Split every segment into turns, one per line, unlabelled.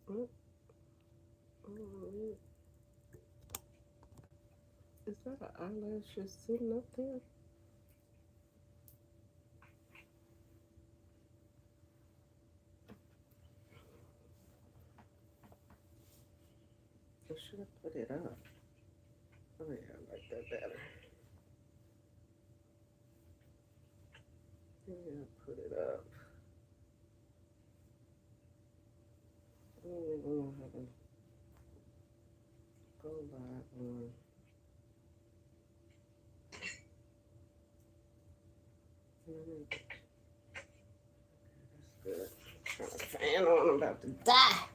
What? Oh, is that an eyelash just sitting up there? Or should I put it up? Oh yeah, I like that better. Yeah, put it up. I don't even know how to go live on. Okay, that's good. Turn the fan on. I'm about to die.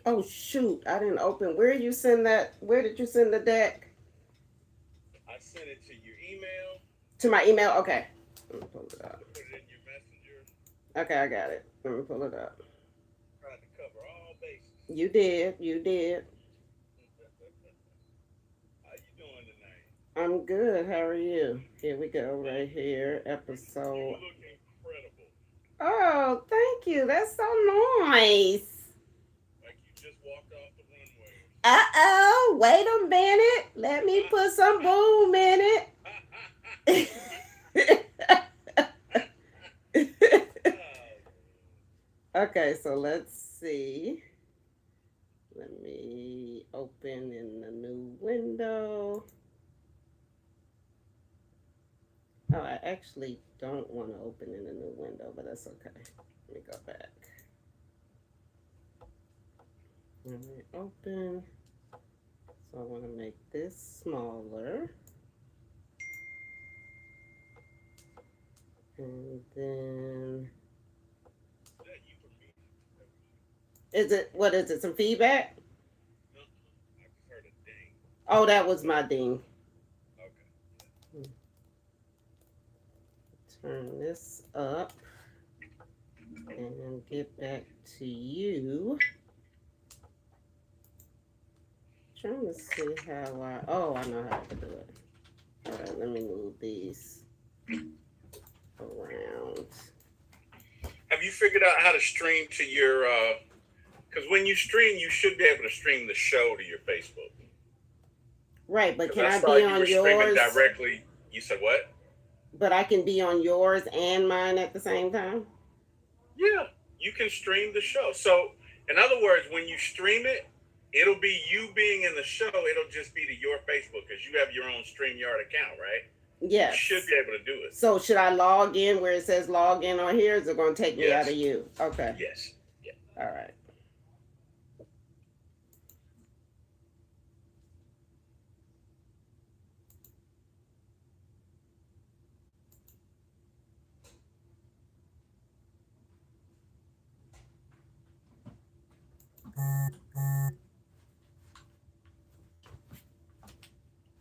Oh shoot! I didn't open. Where you send that? Where did you send the deck?
I sent it to your email.
To my email. Okay. Let me pull it
I
up.
put it in your messenger.
Okay, I got it. Let me pull it up.
Tried to cover all bases.
You did. You did.
How you doing tonight?
I'm good. How are you? Here we go. Right here.
You
Episode.
look incredible.
Oh, thank you. That's so nice.
Like you just walked off the runway or
Uh-oh. Wait a minute. Let me put some boom in it.
oh,
Okay, so let's see. Let me open in the new window. Oh, I actually don't want to open in a new window, but that's okay. Let me go back. Let me open. So I want to make this smaller. And then,
is that you or me? That was you.
is it, what is it, some feedback?
I just heard a ding.
Oh, that was my ding.
Okay. Yeah.
Turn this up and get back to you. Trying to see how oh, I know how to do it. All right, let me move these around.
Have you figured out how to stream to your? Because when you stream, you should be able to stream the show to your Facebook.
Right, but
Because
can
I
I
saw
be
you were
on
streaming
yours?
directly. You said what?
But I can be on yours and mine at the same time?
Yeah, you can stream the show. So, in other words, when you stream it, it'll be you being in the show. It'll just be to your Facebook because you have your own StreamYard account, right? You should
Yes.
be able to do it.
So should I log in where it says log in on here? Is it going to take me out of
Yes.
you? Okay.
Yes. Yeah.
All right.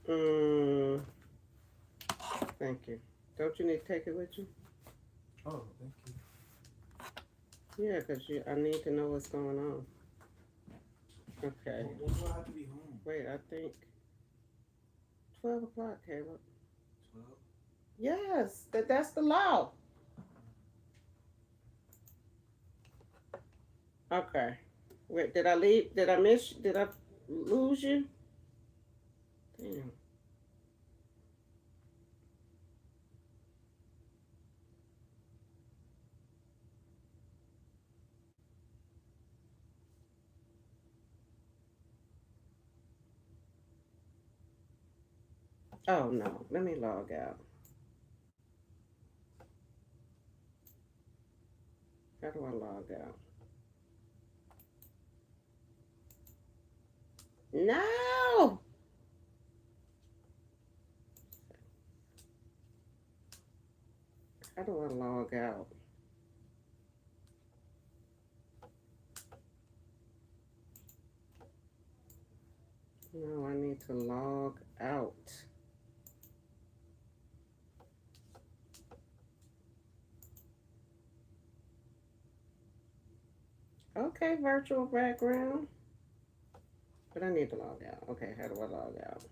Mm, thank you. Don't you need to take it with you?
Oh, thank you.
Yeah, because I need to know what's going on. Okay.
When do I have to be home?
Wait, I think 12 o'clock, Caleb.
12?
Yes, that's the law. Okay. Wait, did I leave? Did I miss? Did I lose you? Damn. Oh no. Let me log out. How do I log out? No. How do I log out? No, I need to log out. Okay, virtual background. But I need to log out. Okay, how do I log out?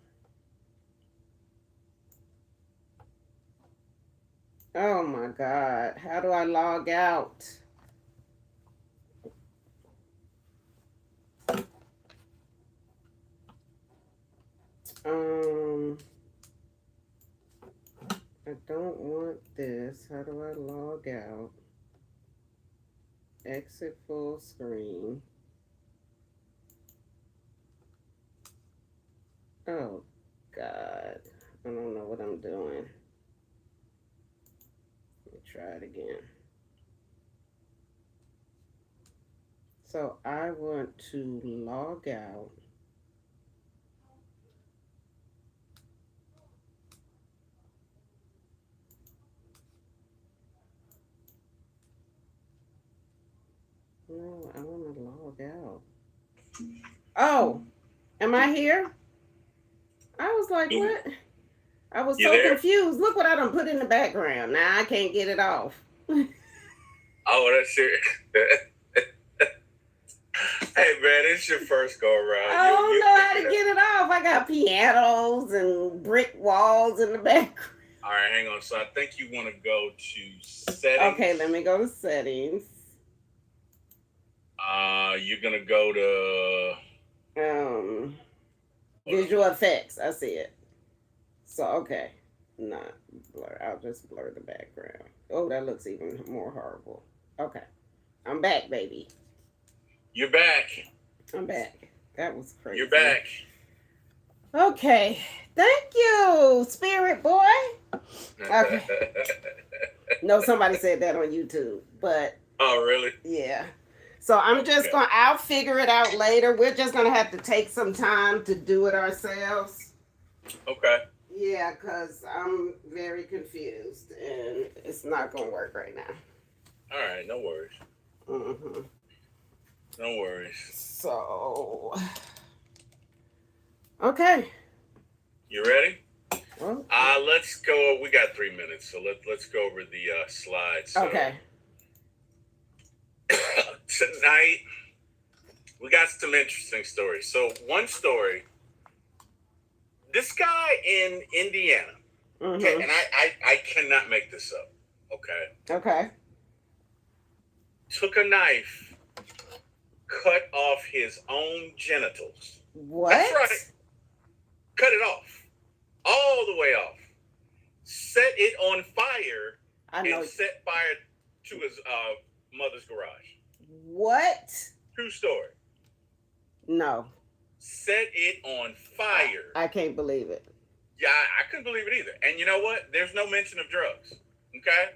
Oh my God. How do I log out? I don't want this. How do I log out? Exit full screen. Oh God. I don't know what I'm doing. Let me try it again. So I want to log out. No, I want to log out. Oh, am I here? I was like, what? I was so confused. Look what I done put in the background. Now I can't get it off.
Oh, that's it. Hey man, it's your first go around.
I don't know how to get it off. I got pianos and brick walls in the background.
All right, hang on. So I think you want to go to settings.
Okay, let me go to settings.
You're gonna go to
visual effects. I see it. So okay, not blur. I'll just blur the background. Oh, that looks even more horrible. Okay, I'm back, baby.
You're back.
I'm back. That was crazy.
You're back.
Okay. Thank you, Spirit Boy. Okay. No, somebody said that on YouTube, but.
Oh, really?
Yeah. So I'm just going to, I'll figure it out later. We're just going to have to take some time to do it ourselves.
Okay.
Yeah, because I'm very confused and it's not going to work right now.
All right. No worries.
Mm-hmm.
No worries.
So, okay.
You ready?
Well,
let's go. We got 3 minutes, so let's go over the slides. So,
okay.
Tonight, we got some interesting stories. So, one story. This guy in Indiana, okay, and I cannot make this up. Okay.
Okay.
Took a knife. Cut off his own genitals.
What?
That's right. Cut it off. All the way off. Set it on fire and set fire to his mother's garage.
What?
True story.
No.
Set it on fire.
I can't believe it.
Yeah, I couldn't believe it either. And you know what? There's no mention of drugs. Okay?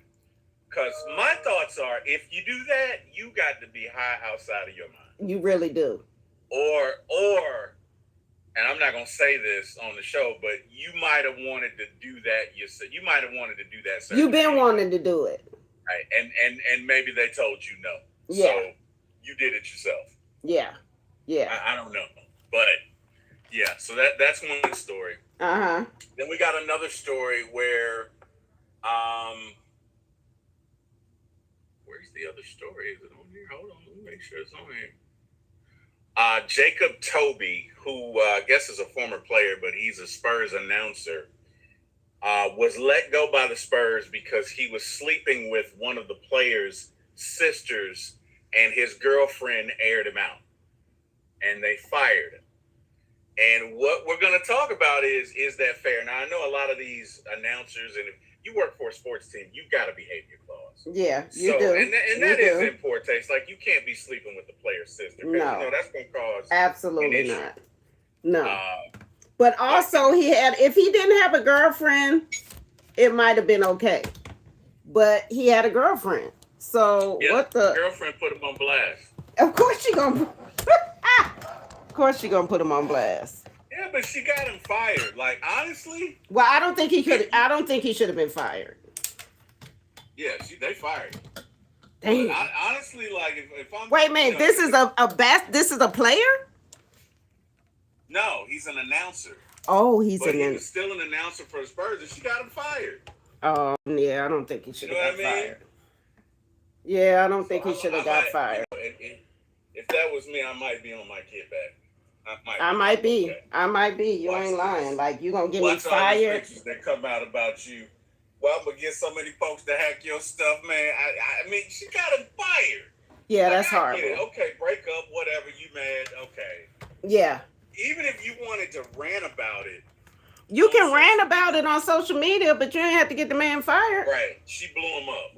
Because my thoughts are, if you do that, you got to be high outside of your mind.
You really do.
Or, and I'm not going to say this on the show, but you might have wanted to do that yourself. You might have wanted to do that.
You've been wanting to do it.
Right. And maybe they told you no.
Yeah.
So you did it yourself.
Yeah. Yeah.
I don't know. But yeah, so that's one story.
Uh-huh.
Then we got another story where where's the other story? Is it on here? Hold on, let me make sure it's on here. Jacob Toby, who I guess is a former player, but he's a Spurs announcer, was let go by the Spurs because he was sleeping with one of the players' sisters, and his girlfriend aired him out, and they fired him. And what we're going to talk about is that fair? Now, I know a lot of these announcers, and if you work for a sports team, you've got a behavior clause.
Yeah, you do.
And that is in poor taste. Like, you can't be sleeping with the player's sister.
No.
You know, that's going to cause
absolutely
an issue.
not. No. But also, if he didn't have a girlfriend, it might have been okay. But he had a girlfriend. So, what the?
Girlfriend put him on blast.
Of course she gonna. Of course she gonna put him on blast.
Yeah, but she got him fired. Like, honestly.
Well, I don't think he could. I don't think he should have been fired.
Yeah, they fired him.
Damn.
Honestly, like, if I'm.
Wait a minute. This is a this is a player.
No, he's an announcer.
Oh, he
was still an announcer for the Spurs, and she got him fired.
Oh, yeah, I don't think he should have got
I mean?
fired. Yeah, I don't think he should have got fired.
If that was me, I might be on my kid back.
I might be.
Okay.
I might be. You ain't lying. Like, you gonna get me fired?
Pictures that come out about you. Well, I'm gonna get so many folks to hack your stuff, man. I mean, she got him fired.
Yeah, that's horrible.
Okay, break up, whatever. You mad? Okay.
Yeah.
Even if you wanted to rant about it,
you can rant about it on social media, but you ain't have to get the man fired.
Right. She blew him up.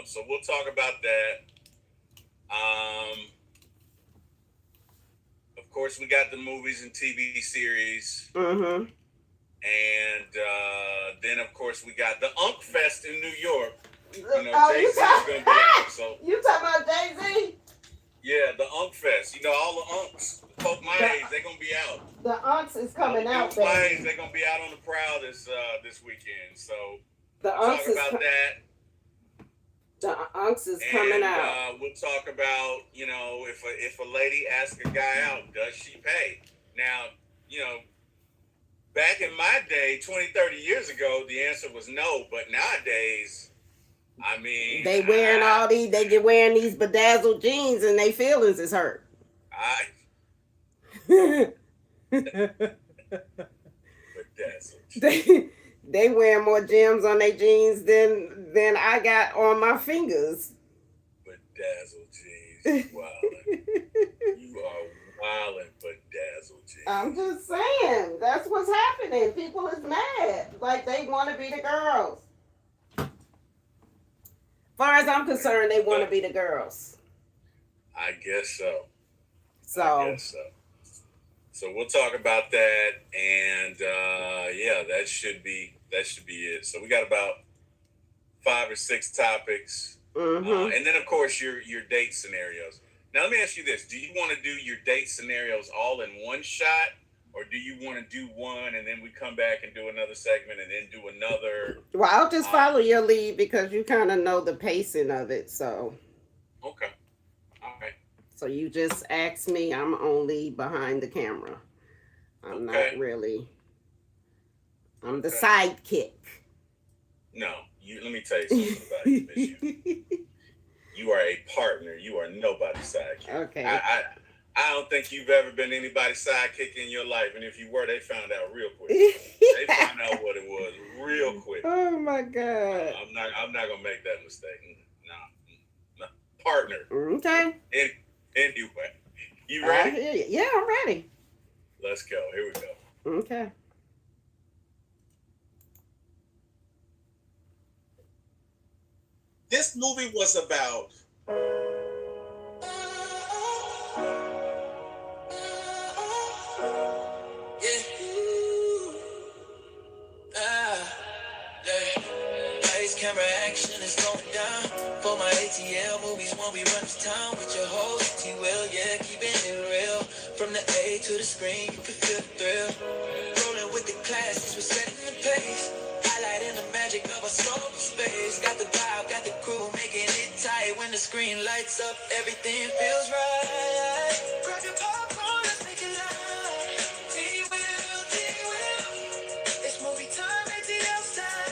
So we'll talk about that. Of course, we got the movies and TV series.
Mm-hmm.
And then, of course, we got the Unk Fest in New York. You know,
oh,
Jay-Z's going to be out. So.
You talking about Jay-Z?
Yeah, the Unk Fest. You know, all the Unks, folk my age, they're going to be out.
The Unks is coming out,
baby. My age, they're going to be out on the prowl this weekend. So,
the
we'll
Unks
talk about that.
The Unks is coming out.
We'll talk about, you know, if a lady asks a guy out, does she pay? Now, you know, back in my day, 20, 30 years ago, the answer was no. But nowadays, I mean,
they get wearing these bedazzled jeans and their feelings is hurt.
Bedazzled.
They wear more gems on their jeans than I got on my fingers.
Bedazzled jeans. You are wildin' bedazzled jeans.
I'm just saying. That's what's happening. People is mad. Like, they want to be the girls. As far as I'm concerned, they want to be the girls.
I guess so.
So
we'll talk about that, and yeah, that should be it. So we got about 5 or 6 topics, and then of course your date scenarios. Now let me ask you this: do you want to do your date scenarios all in one shot, or do you want to do one and then we come back and do another segment and then do another?
Well, I'll just follow your lead because you kind of know the pacing of it. So
okay, all right.
So you just asked me. I'm only behind the camera. I'm not really. I'm the sidekick.
No, let me tell you something about you, Miss You. You are a partner. You are nobody's sidekick.
Okay.
I don't think you've ever been anybody's sidekick in your life, and if you were, they found out real quick. They found out what it was real quick.
Oh my God.
I'm not gonna make that mistake. No. Partner.
Okay.
Anyway, you ready?
I hear you. Yeah, I'm ready.
Let's go. Here we go.
Okay.
This movie was about camera action is going down for my ATL movies when we run this town with your host T-Will, yeah, keeping it real from the A to the screen, you can feel the thrill rolling with the classes, we're setting the pace highlighting the magic of a solar space, got the vibe, got the crew making it tight when the screen lights up, everything feels right, grab your popcorn, let's make it live, T-Will, it's movie time, ATL style.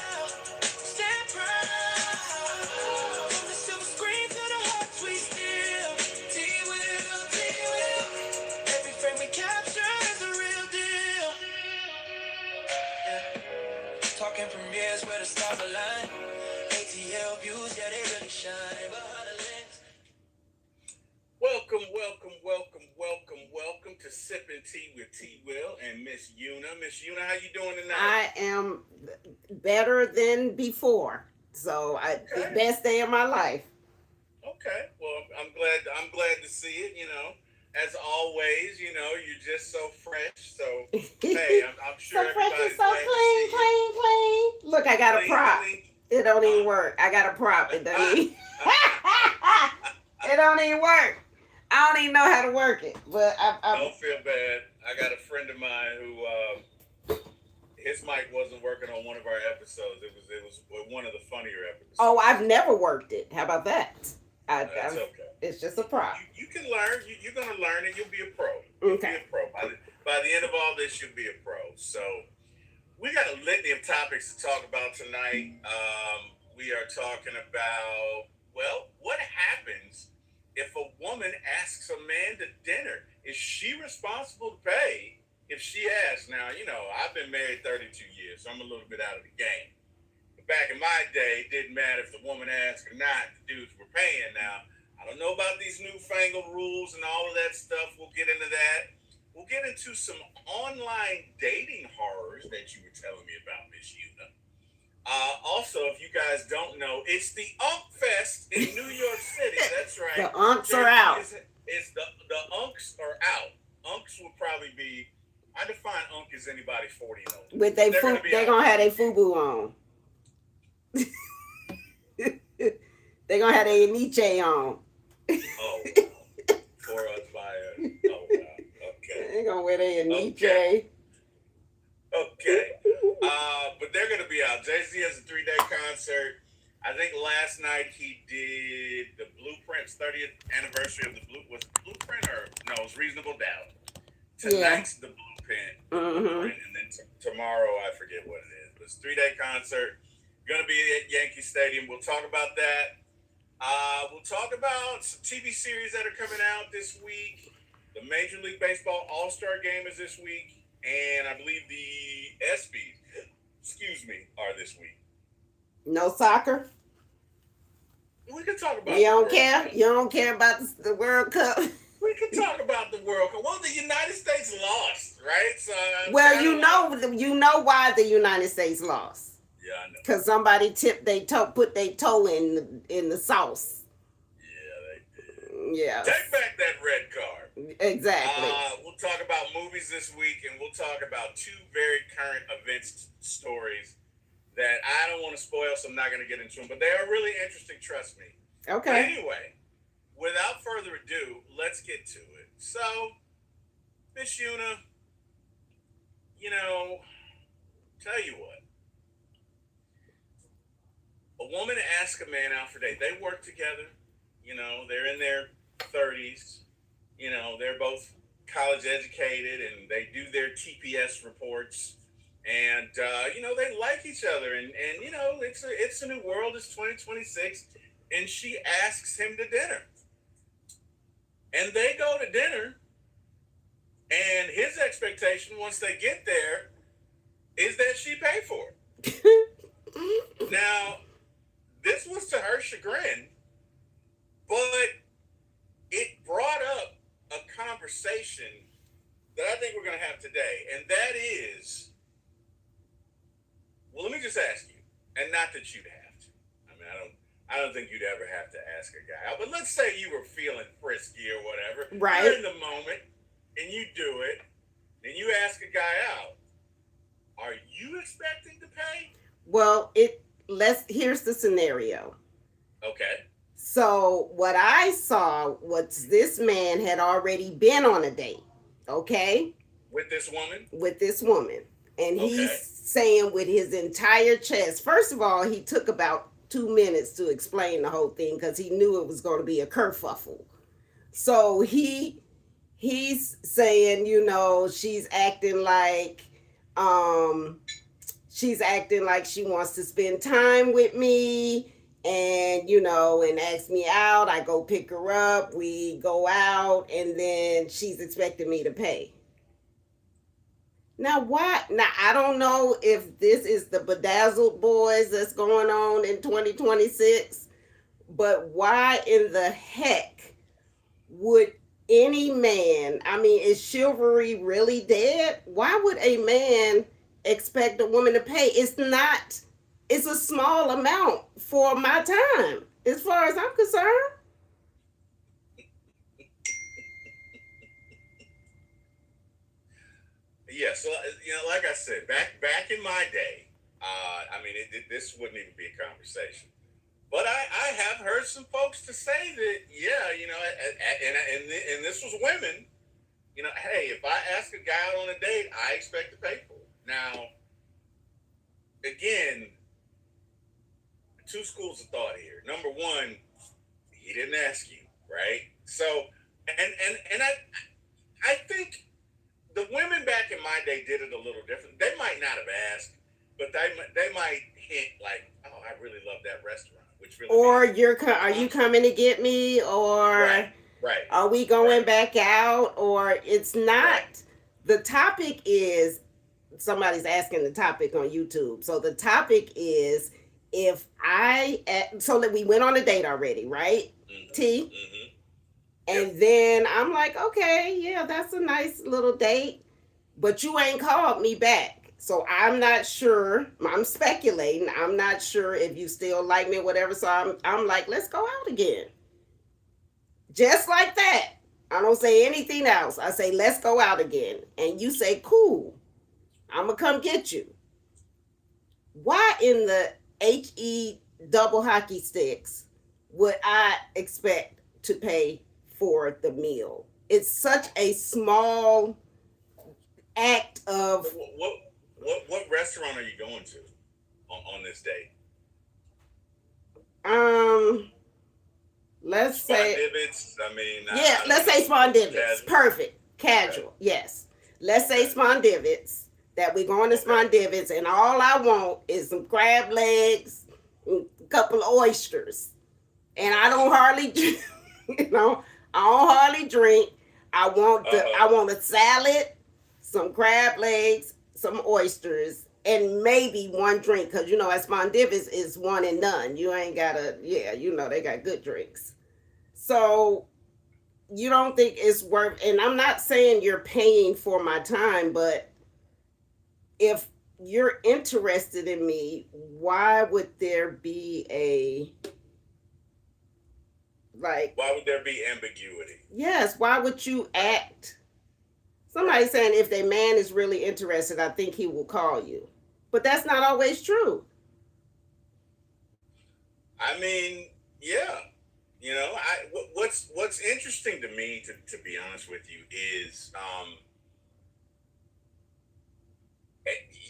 Talking premieres where the stars align. ATL views, yeah, they really shine behind the lens. Welcome to Sipping Tea with T-Will and Miss Una. Miss Una, how you doing tonight?
I am better than before. So the best day of my life.
Okay. Well, I'm glad to see it, you know. As always, you know, you're just so fresh. So, hey, I'm sure
so fresh
everybody's
and so clean. Look, I got a prop. It don't even work. I got a prop. It doesn't even. It don't even work. I don't even know how to work it. But I
don't feel bad. I got a friend of mine who his mic wasn't working on one of our episodes. It was one of the funnier episodes.
Oh, I've never worked it. How about that?
That's okay.
It's just a prop.
You can learn. You're gonna learn, and you'll be a pro.
Okay.
Be a pro. By the end of all this, you'll be a pro. So we got a litany of topics to talk about tonight. We are talking about, well, what happens if a woman asks a man to dinner? Is she responsible to pay if she asks? Now, I've been married 32 years, so I'm a little bit out of the game. But back in my day, it didn't matter if the woman asked or not, the dudes were paying. Now, I don't know about these newfangled rules and all of that stuff. We'll get into that. We'll get into some online dating horrors that you were telling me about, Miss Una. Also, if you guys don't know, it's the Unk Fest in New York City. That's right.
The Unks are out.
It's the Unks are out. Unks would probably be. I define Unk as anybody 40 and older.
With they're gonna have their FUBU on. They're gonna have their Nietzsche on.
Oh, for us by us. Oh, wow. Okay.
They're gonna wear their Nietzsche.
Okay. But they're going to be out. Jay-Z has a 3-day concert. I think last night he did the Blueprint's 30th anniversary of the Was it Blueprint or no? It was Reasonable Doubt. Tonight's the Blueprint. And then tomorrow, I forget what it is. But it's a 3-day concert. Going to be at Yankee Stadium. We'll talk about that. We'll talk about some TV series that are coming out this week. The Major League Baseball All-Star Game is this week. And I believe the ESPYs, are this week.
No soccer?
We can talk about
You don't care? Cup. You don't care about the World Cup?
We can talk about the World Cup. Well, the United States lost, right? So,
well, you know why the United States lost.
Yeah, I know.
Because somebody put their toe in the sauce.
Yeah, they did.
Yeah.
Take back that red card.
Exactly.
We'll talk about movies this week, and we'll talk about 2 very current events stories that I don't want to spoil, so I'm not going to get into them, but they are really interesting, trust me.
Okay.
But anyway, without further ado, let's get to it. So, Miss Una, tell you what. A woman asks a man out for a date. They work together. They're in their 30s. They're both college educated and they do their TPS reports. And, they like each other. And it's a new world. It's 2026. And she asks him to dinner. And they go to dinner. And his expectation, once they get there, is that she pay for it. Now, this was to her chagrin, but it brought up a conversation that I think we're going to have today. And that is, well, let me just ask you, and not that you'd have to. I don't think you'd ever have to ask a guy out. But let's say you were feeling frisky or whatever.
Right.
You're in the moment, and you do it, and you ask a guy out. Are you expecting to pay?
Well, here's the scenario.
Okay.
So what I saw was this man had already been on a date. Okay.
With this woman?
With this woman. And he's saying with his entire chest. First of all, he took about 2 minutes to explain the whole thing because he knew it was going to be a kerfuffle. So he's saying, she's acting like she wants to spend time with me and, and ask me out. I go pick her up. We go out and then she's expecting me to pay. Now, why? Now, I don't know if this is the bedazzled boys that's going on in 2026, but why in the heck would any man, is chivalry really dead? Why would a man expect a woman to pay? It's a small amount for my time, as far as I'm concerned.
Yeah, so like I said, back in my day, this wouldn't even be a conversation. But I have heard some folks to say that, and this was women. Hey, if I ask a guy out on a date, I expect to pay for it. Now, again, 2 schools of thought here. Number one, he didn't ask you, right? So, and I think the women back in my day did it a little different. They might not have asked, but they might hint like, "Oh, I really love that restaurant," which really
Or
means,
are you coming to get me, or
right, right,
are we going
right,
back out, or it's not.
right.
The topic is, somebody's asking the topic on YouTube. So the topic is, if so that we went on a date already, right? T.
Mm-hmm. Yep.
And then I'm like, okay, yeah, that's a nice little date, but you ain't called me back. So I'm not sure. I'm speculating. I'm not sure if you still like me or whatever. So I'm like, let's go out again. Just like that. I don't say anything else. I say, let's go out again. And you say, cool, I'm going to come get you. Why in the HE double hockey sticks would I expect to pay for the meal? It's such a small act of.
What restaurant are you going to on this date?
Let's say.
Spondivits. I mean,
Yeah, let's say Spondivits. Perfect. Casual. Okay. Yes. Let's say Spondivits. That we're going to Spondivits, and all I want is some crab legs, a couple of oysters, and I don't hardly, I don't hardly drink. I want a salad, some crab legs, some oysters, and maybe one drink, because at Spondivits is one and none. You ain't gotta, they got good drinks. So you don't think it's worth, and I'm not saying you're paying for my time, but if you're interested in me, why would there be why
would there be ambiguity?
Yes, why would you act? Somebody's saying if the man is really interested, I think he will call you. But that's not always true.
I mean, yeah. What's interesting to me, to be honest with you, is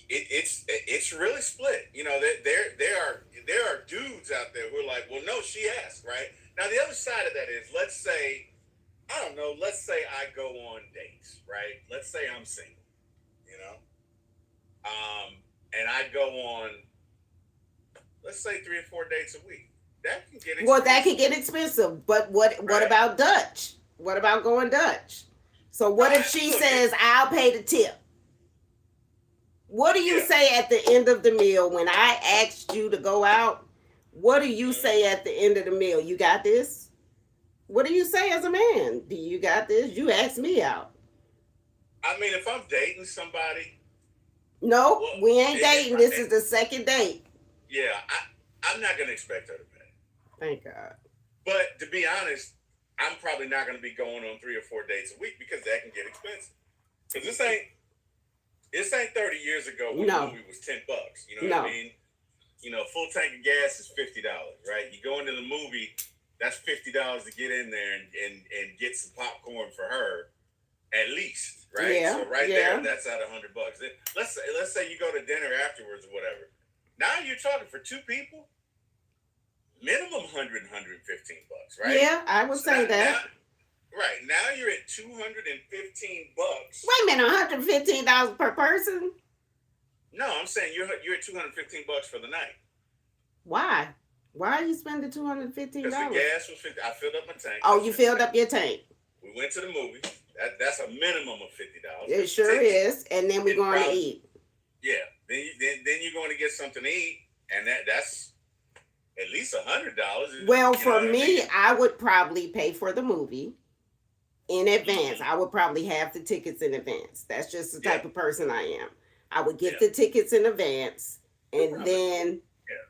it's really split. There are dudes out there who are like, well, no, she asked, right? Now the other side of that is, let's say I go on dates, right? Let's say I'm single, and I go on, let's say 3 or 4 dates a week. That can get expensive.
Well, that can get expensive. But what about Dutch? What about going Dutch? So what if she says, I'll pay the tip? What do you say at the end of the meal when I asked you to go out? What do you say at the end of the meal? You got this? What do you say as a man? Do you got this? You asked me out.
I mean, if I'm dating somebody.
No, we ain't dating. This is the second date.
Yeah, I'm not going to expect her to pay.
Thank God.
But to be honest, I'm probably not going to be going on 3 or 4 dates a week because that can get expensive. Because this ain't 30 years ago when the movie was $10. You know what I mean? Full tank of gas is $50, right? You go into the movie, that's $50 to get in there and get some popcorn for her, at least, right?
Yeah,
so there, that's at $100. Let's say you go to dinner afterwards or whatever. Now you're talking for 2 people, minimum $100, $115, right?
Yeah, I would say that.
Right, now you're at $215.
Wait a minute, $115 per person?
No, I'm saying you're at $215 for the night.
Why? Why are you spending $215?
Because the gas was $50. I filled up my tank.
Oh, you filled up your tank.
We went to the movie. That's a minimum of $50.
It sure is. And then we're going to eat.
Yeah. Then you're going to get something to eat, and that's at least $100.
Well, for me, I would probably pay for the movie in advance. I would probably have the tickets in advance. That's just the type of person I am. I would get the tickets in advance, and then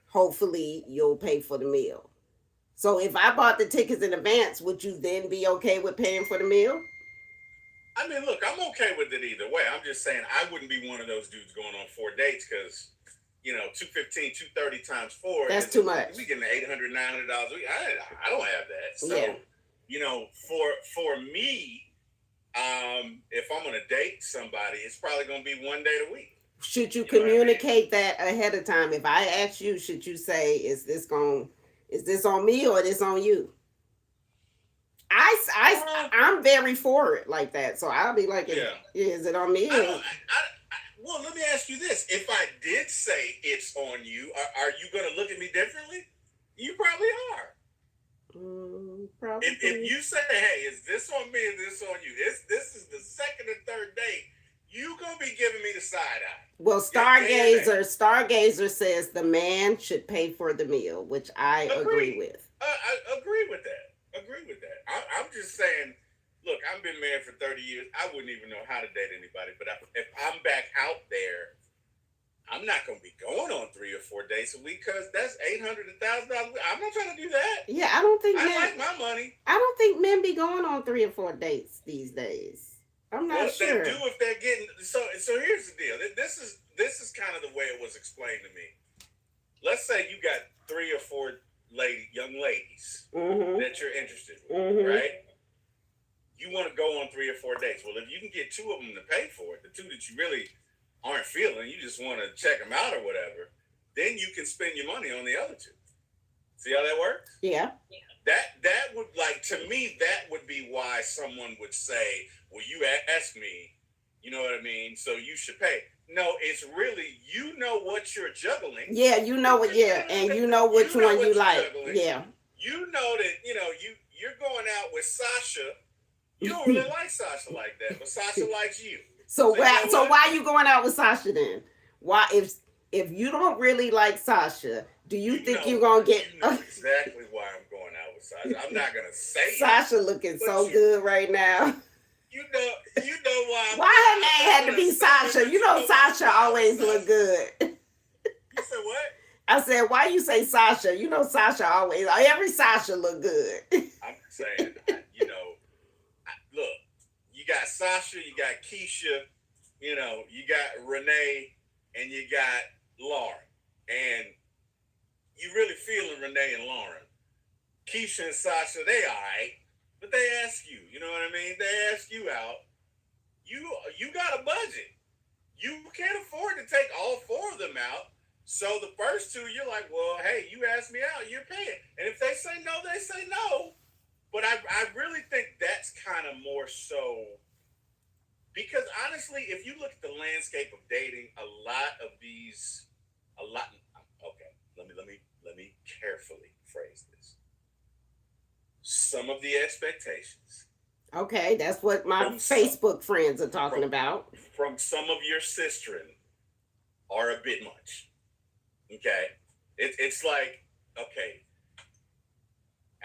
hopefully you'll pay for the meal. So if I bought the tickets in advance, would you then be okay with paying for the meal?
I mean, look, I'm okay with it either way. I'm just saying I wouldn't be one of those dudes going on 4 dates because, $215, $230 times 4.
That's too much.
We getting $800, $900 a week. I don't have that. So, for me, if I'm going to date somebody, it's probably going to be 1 day a week.
Should you communicate that ahead of time? If I ask you, should you say, is this on me or is this on you? I'm very for it like that. So I'll be like,
Yeah.
is it on me?
Well, let me ask you this: if I did say it's on you, are you going to look at me differently? You probably are.
Probably.
If you say, "Hey, is this on me? Is this on you?" This is the second or third date. You gonna be giving me the side eye.
Well, Stargazer says the man should pay for the meal, which I agree with.
I agree with that. I'm just saying. Look, I've been married for 30 years. I wouldn't even know how to date anybody. But if I'm back out there, I'm not going to be going on 3 or 4 dates a week because that's $800 to $1,000. I'm not trying to do that.
Yeah, I don't think
I like my money.
I don't think men be going on 3 or 4 dates these days. I'm not sure.
They do if they're getting so. Here's the deal. This is kind of the way it was explained to me. Let's say you got 3 or 4 young ladies that you're interested in, right? You want to go on 3 or 4 dates. Well, if you can get 2 of them to pay for it, the 2 that you really aren't feeling, you just want to check them out or whatever, then you can spend your money on the other 2. See how that works?
Yeah.
That would, like, to me, that would be why someone would say, well, you asked me, you know what I mean? So you should pay. No, it's really, you know what you're juggling.
Yeah, you know what, and you know which one you like.
Juggling.
Yeah.
You know that, you're going out with Sasha. You don't really like Sasha like that, but Sasha likes you.
So why are you going out with Sasha then? Why if you don't really like Sasha, do you think you're gonna get?
You know exactly why I'm going out with Sasha. I'm not gonna say
Sasha looking so good right now.
You know why.
Why her name had to be Sasha? You know Sasha always look good.
You said what?
I said, why you say Sasha? You know Sasha always. Every Sasha look good.
I'm saying, look, you got Sasha, you got Keisha, you got Renee, and you got Lauren. And you really feeling Renee and Lauren. Keisha and Sasha, they all right, but they ask you, you know what I mean? They ask you out. You got a budget. You can't afford to take all 4 of them out. So the first 2, you're like, well, hey, you asked me out, you're paying. And if they say no, they say no. But I really think that's kind of more so because honestly, if you look at the landscape of dating, okay, let me carefully phrase this. Some of the expectations.
Okay, that's what my Facebook friends are talking about.
From some of your sistren are a bit much. Okay? It's like, okay,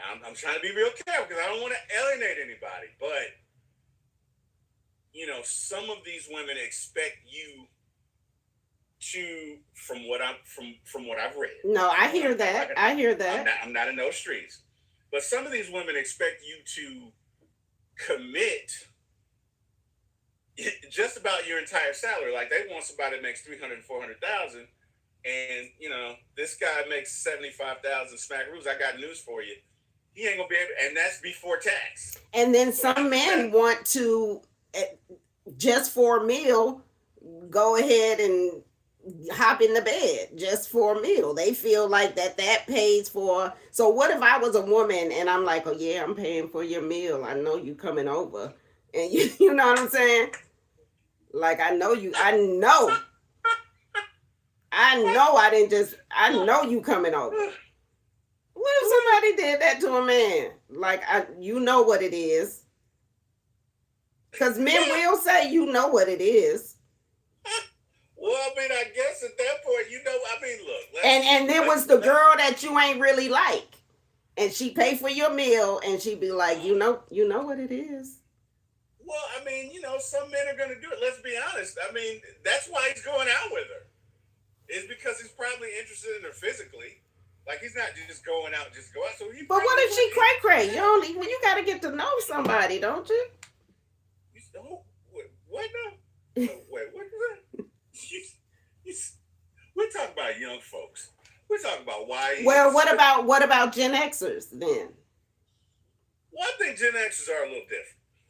I'm trying to be real careful because I don't want to alienate anybody, but some of these women expect you to, from what I've read.
No, I hear that.
I'm not in those streets, but some of these women expect you to commit just about your entire salary. Like they want somebody that makes $300,000, $400,000, and this guy makes $75,000 smackaroos. I got news for you. He ain't gonna be able, and that's before tax.
And then some men want to, just for a meal, go ahead and hop in the bed just for a meal. They feel like that pays for. So what if I was a woman and I'm like, oh yeah, I'm paying for your meal. I know you coming over, and you know what I'm saying? Like I know you coming over. What if somebody did that to a man? Like, you know what it is. Because men will say, you know what it is.
Well, I mean, I guess at that point, look.
And there was the girl that you ain't really like. And she pay for your meal, and she be like, you know what it is.
Well, I mean, some men are going to do it. Let's be honest. I mean, that's why he's going out with her. It's because he's probably interested in her physically. Like he's not just going out, just go out. So
but what if she cray? You got to get to know somebody, don't you?
What now? Wait, what is that? We're talking about young folks. We're talking about why.
Well, what about Gen Xers then?
Well, I think Gen Xers are a little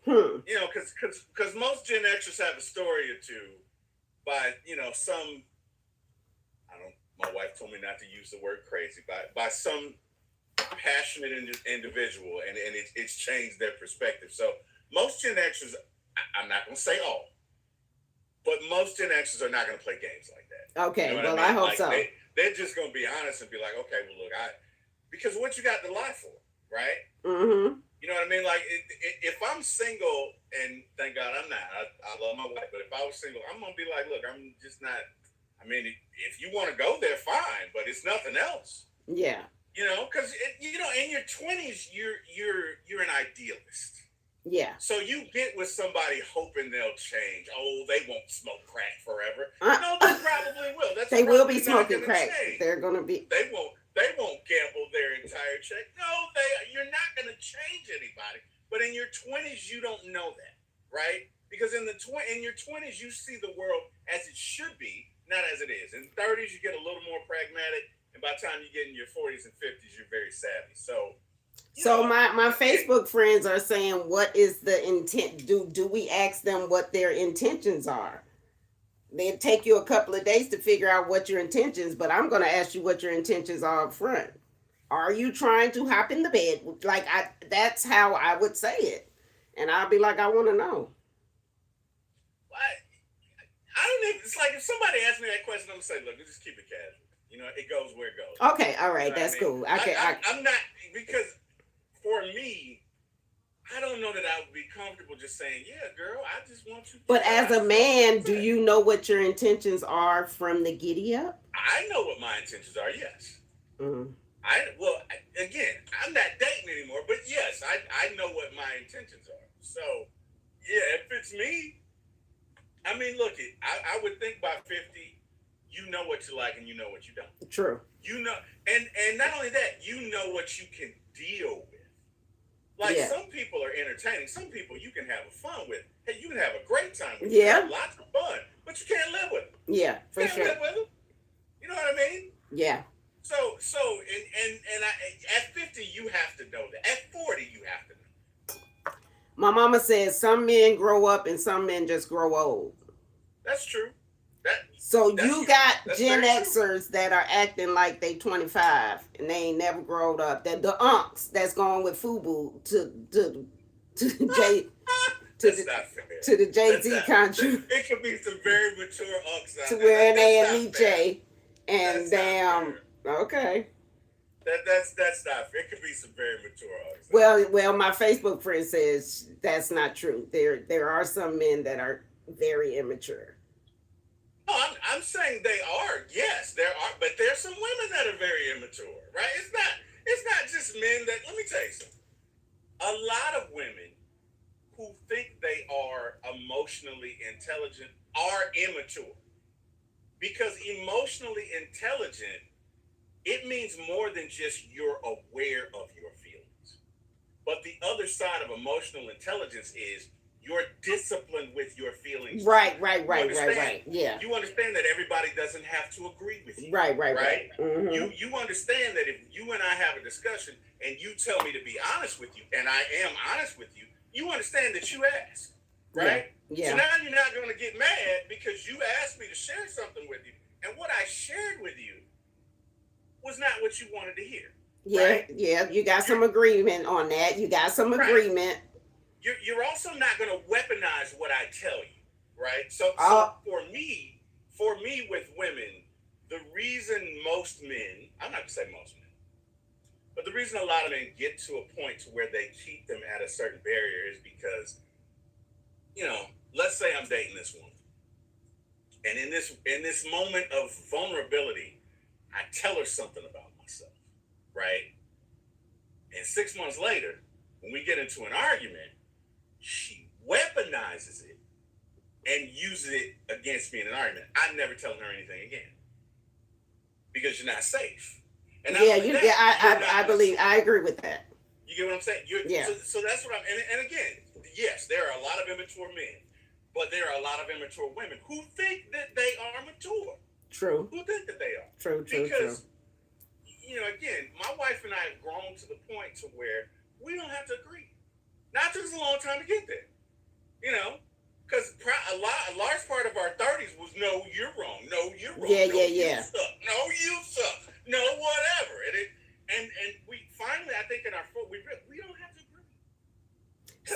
different. Because most Gen Xers have a story or two by some. My wife told me not to use the word crazy by some passionate individual, and it's changed their perspective. So most Gen Xers, I'm not going to say all, but most Gen Xers are not going to play games like that.
Okay,
you know
well,
I mean?
I hope
like,
so.
They're just going to be honest and be like, okay, well, look, because what you got to lie for, right?
Mm-hmm.
You know what I mean? Like, if I'm single, and thank God I'm not, I love my wife, but if I was single, I'm going to be like, look, I'm just not, I mean, if you want to go there, fine, but it's nothing else.
Yeah.
You know, because, you know, in your 20s, you're an idealist.
Yeah.
So you get with somebody hoping they'll change. Oh, they won't smoke crack forever. No, they probably will.
They will be smoking crack.
Change.
They're going to be.
They won't gamble their entire check. No, you're not going to change anybody. But in your 20s, you don't know that, right? Because in your 20s, you see the world as it should be, not as it is. In 30s, you get a little more pragmatic, and by the time you get in your 40s and 50s, you're very savvy. So
my Facebook friends are saying, what is the intent? Do we ask them what their intentions are? They'll take you a couple of days to figure out what your intentions, but I'm going to ask you what your intentions are up front. Are you trying to hop in the bed? Like, that's how I would say it. And I'll be like, I want to know.
I don't know. It's like if somebody asks me that question, I'm going to say, look, just keep it casual. You know, it goes where it goes.
Okay, all right, that's cool.
I'm not, because for me, I don't know that I would be comfortable just saying, yeah, girl, I just want you.
But as a man, do you know what your intentions are from the giddy up?
I know what my intentions are, yes.
Mm-hmm.
Again, I'm not dating anymore, but yes, I know what my intentions are. So, yeah, if it's me, I mean, look, I would think by 50, you know what you like and you know what you don't.
True.
You know, and not only that, you know what you can deal with. Like, some people are entertaining. Some people you can have fun with. Hey, you can have a great time with.
Yeah.
You have lots of fun, but you can't live with them.
Yeah, for sure.
You can't live with them. You know what I mean?
Yeah.
So, at 50, you have to know that. At 40, you have to know.
My mama says some men grow up and some men just grow old.
That's true.
So you got Gen Xers that are acting like they 25 and they ain't never grown up. That the unks that's going with FUBU to the Jay-Z country.
It could be some very mature unks
to where they and Nietzsche and damn. Okay.
That's not fair. It could be some very mature unks.
Well, my Facebook friend says that's not true. There are some men that are very immature.
No, I'm saying they are. Yes, there are, but there's some women that are very immature, right? It's not just men that. Let me tell you something. A lot of women who think they are emotionally intelligent are immature, because emotionally intelligent, it means more than just you're aware of your feelings. But the other side of emotional intelligence is you're disciplined with your feelings.
Right. Yeah.
You understand that everybody doesn't have to agree with you.
Right.
Mm-hmm. You understand that if you and I have a discussion and you tell me to be honest with you, and I am honest with you, you understand that you asked, right?
Yeah.
So now you're not going to get mad because you asked me to share something with you, and what I shared with you was not what you wanted to hear.
Yeah,
right?
Yeah. You got some agreement on that. You got some agreement.
You're also not going to weaponize what I tell you, right? So for me with women, the reason most men, I'm not going to say most men, but the reason a lot of men get to a point to where they keep them at a certain barrier is because, you know, let's say I'm dating this woman, and in this moment of vulnerability, I tell her something about myself, right? And 6 months later, when we get into an argument, she weaponizes it and uses it against me in an argument. I'm never telling her anything again because you're not safe. And
I believe I agree with that.
You get what I'm saying? So that's what I'm. And again, yes, there are a lot of immature men, but there are a lot of immature women who think that they are mature.
True.
Who think that they are?
True.
Because you know, again, my wife and I have grown to the point to where we don't have to agree. Now, it took us a long time to get there, you know, because a large part of our 30s was, no, you're wrong. No, you're wrong.
Yeah.
You suck. No, you suck. No, whatever. And we finally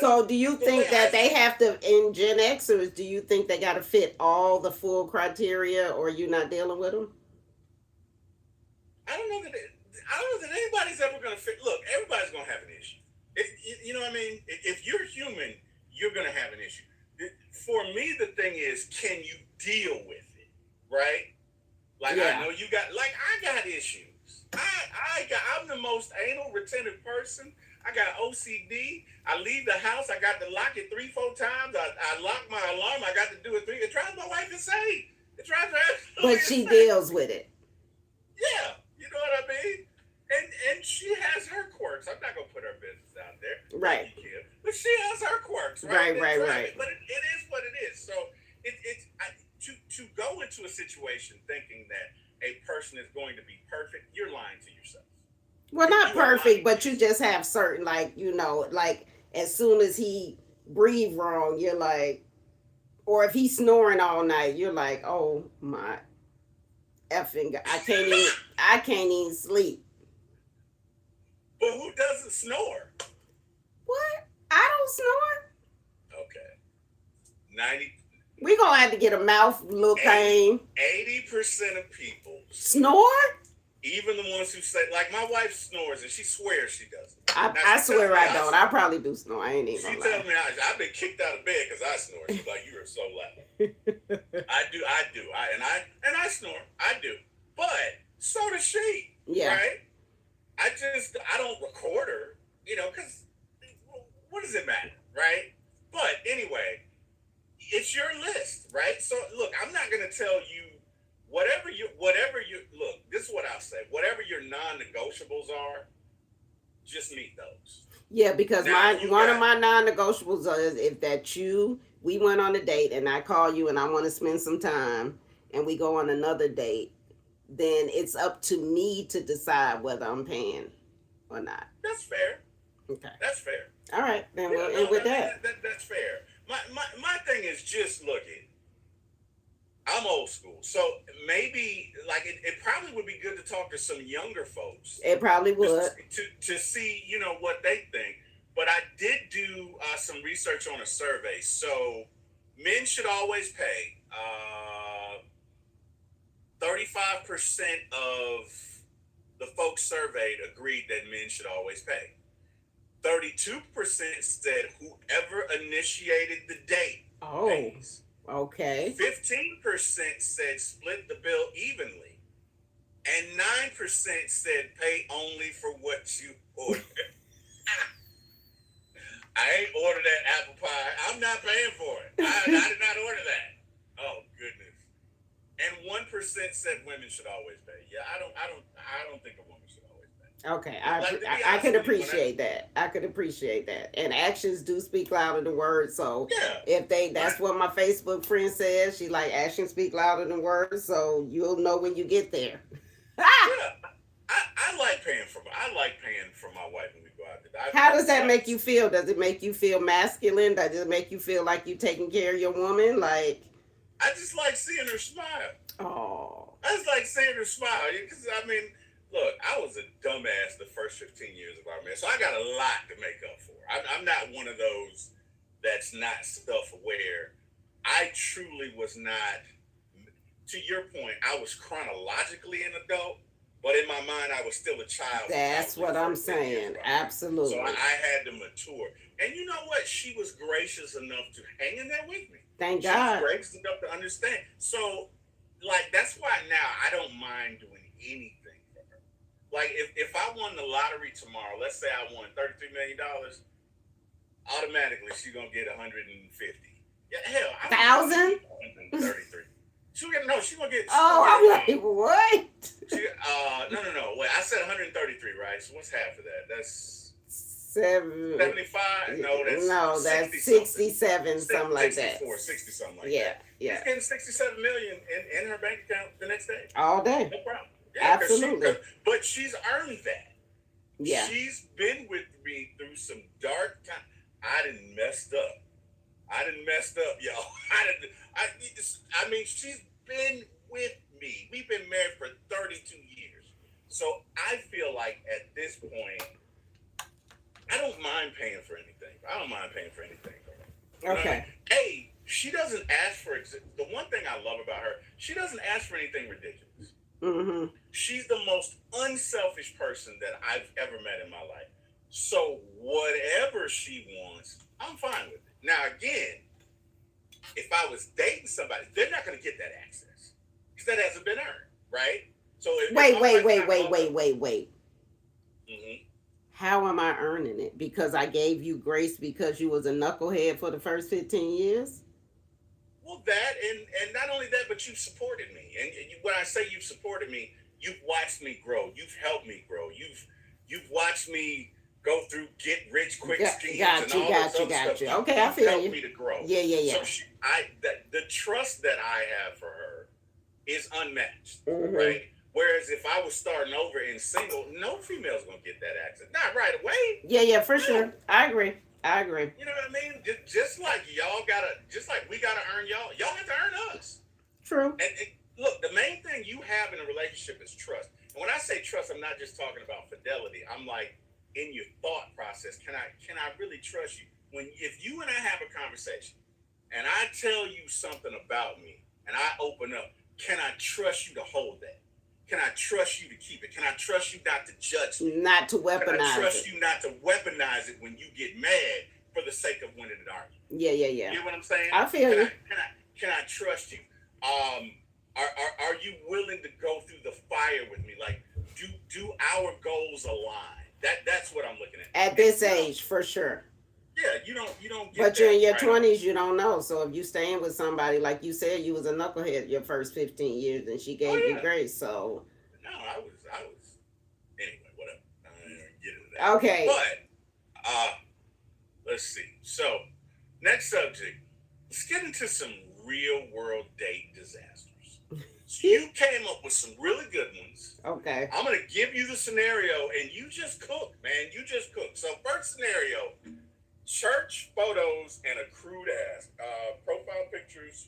So, do you
the way
think that
I
they
see
have to in Gen Xers? Do you think they got to fit all the full criteria, or you not dealing with them?
I don't know that I don't know that anybody's ever going to fit. Look, everybody's going to have an issue. You know what I mean? If you're human, you're going to have an issue. For me, the thing is, can you deal with it? Right? Like I
Yeah.
know you got, like I got issues. I'm the most anal retentive person. I got OCD. I leave the house. I got to lock it 3-4 times. I lock my alarm. I got to do it 3. It drives my wife insane. It drives her
But
absolutely
she
insane.
deals with it.
Yeah, you know what I mean. And she has her quirks. I'm not gonna put her business out there,
Right.
like you can. But she has her quirks,
Right,
right?
right,
Drive
right.
it. But it is what it is. So to go into a situation thinking that a person is going to be perfect, you're lying to yourself.
Well, not
You are lying
perfect,
to
but you
yourself.
just have certain, like, like as soon as he breathe wrong, you're like, or if he's snoring all night, you're like, oh my effing God, I can't even sleep.
But who doesn't snore?
What? I don't snore.
Okay, 90,
We gonna have to get a mouth little thing.
80% of people
Snore?
even the ones who say, like my wife snores and she swears she doesn't.
I
She
swear
tells me
I don't. I
snore.
probably do snore. I ain't even
She
gonna
tells
lie.
me I've been kicked out of bed because I snore. She's like, you are so loud. I do, and I snore. I do, but so does she.
Yeah.
Right? I don't record her, because what does it matter, right? But anyway, it's your list, right? So look, I'm not gonna tell you whatever you look. This is what I'll say. Whatever your non-negotiables are, just meet those.
Yeah, because
Now,
one of my non-negotiables is if we went on a date and I call you and I want to spend some time and we go on another date, then it's up to me to decide whether I'm paying or not.
That's fair.
Okay.
That's fair.
All right, then
Yeah,
we'll end with that.
That's fair. My thing is just looking. I'm old school, so maybe like it probably would be good to talk to some younger folks.
It probably would.
To see what they think. But I did do some research on a survey. So men should always pay. 35% of the folks surveyed agreed that men should always pay. 32% said whoever initiated the date pays.
Okay.
15% said split the bill evenly. And 9% said pay only for what you order. I ain't ordered that apple pie. I'm not paying for it. I did not order that. Oh goodness. And 1% said women should always pay. Yeah, I don't think a woman should always pay.
Okay, I
Like,
can appreciate that. I could appreciate that. And actions do speak louder than words. So
Yeah.
that's what my Facebook friend says. She like actions speak louder than words. So you'll know when you get there.
Yeah. I like paying for my wife when we go out to dinner.
How does that make you feel? Does it make you feel masculine? Does it make you feel like you taking care of your woman? Like,
I just like seeing her smile.
oh,
I just like seeing her smile. Because look, I was a dumbass the first 15 years of our marriage, so I got a lot to make up for. I'm not one of those that's not self-aware. I truly was not. To your point, I was chronologically an adult, but in my mind, I was still a child.
That's what I'm saying. Absolutely.
So I had to mature. And you know what? She was gracious enough to hang in there with me.
Thank
She
God.
was gracious enough to understand. So, like, that's why now I don't mind doing anything for her. Like, if I won the lottery tomorrow, let's say I won $33 million, automatically she's going to get 150. Yeah, hell, I
1,000?
133. She's going to get.
Oh, I'm like, what?
No. Wait, I said 133, right? So what's half of that? That's
75.
No,
that's 67, something like that.
60 something like
Yeah,
that.
yeah.
She's getting 67 million in her bank account the next day.
All day.
No problem. Yeah,
Absolutely.
But she's earned that.
Yeah.
She's been with me through some dark times. I done messed up, y'all. She's been with me. We've been married for 32 years. So I feel like at this point, I don't mind paying for anything. I don't mind paying for anything. You know what I mean?
Okay.
Hey, she doesn't ask for the one thing I love about her. She doesn't ask for anything ridiculous.
Mm-hmm.
She's the most unselfish person that I've ever met in my life. So whatever she wants, I'm fine with it. Now again, if I was dating somebody, they're not going to get that access because that hasn't been earned, right? So
Wait.
Mm-hmm.
How am I earning it? Because I gave you grace because you was a knucklehead for the first 15 years?
Well, that and not only that, but you've supported me. And when I say you've supported me, you've watched me grow. You've helped me grow. You've watched me go through get rich quick schemes and all this other stuff.
Okay, I
You've
feel
helped
you.
me to grow.
Yeah.
So the trust that I have for her is unmatched,
Mm-hmm.
right? Whereas if I was starting over and single, no female's gonna get that access. Not right away.
Yeah, for sure. I agree.
You know what I mean? Just like we gotta earn y'all have to earn us.
True.
And look, the main thing you have in a relationship is trust. And when I say trust, I'm not just talking about fidelity. I'm like in your thought process. Can I really trust you? If you and I have a conversation and I tell you something about me and I open up, can I trust you to hold that? Can I trust you to keep it? Can I trust you not to judge me?
Not to weaponize it.
Can I trust you not to weaponize it when you get mad for the sake of winning an argument?
Yeah.
You know what I'm saying?
I feel you.
Can I trust you? Are you willing to go through the fire with me? Like, do our goals align? That's what I'm looking at.
At this age, for sure.
Yeah, you don't get
but you're in your
right
20s, you don't know. So if you staying with somebody, like you said, you was a knucklehead your first 15 years and she gave you grace. So
no, I was anyway, whatever. I don't even get into that.
Okay.
But let's see. So next subject, let's get into some real world date disasters. So you came up with some really good ones.
Okay.
I'm gonna give you the scenario and you just cook, man. You just cook. So first scenario, church photos and a crude ass. Profile pictures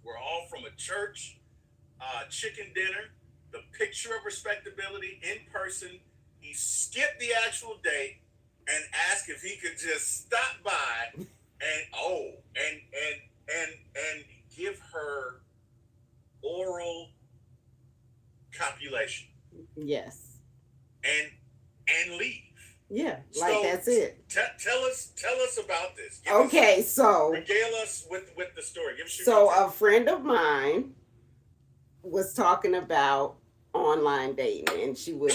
were all from a church chicken dinner. The picture of respectability in person. He skipped the actual date and asked if he could just stop by and give her oral copulation.
Yes.
And leave.
Yeah, like so, that's it.
Tell us about this.
Regale
us with the story.
A friend of mine was talking about online dating, and she was,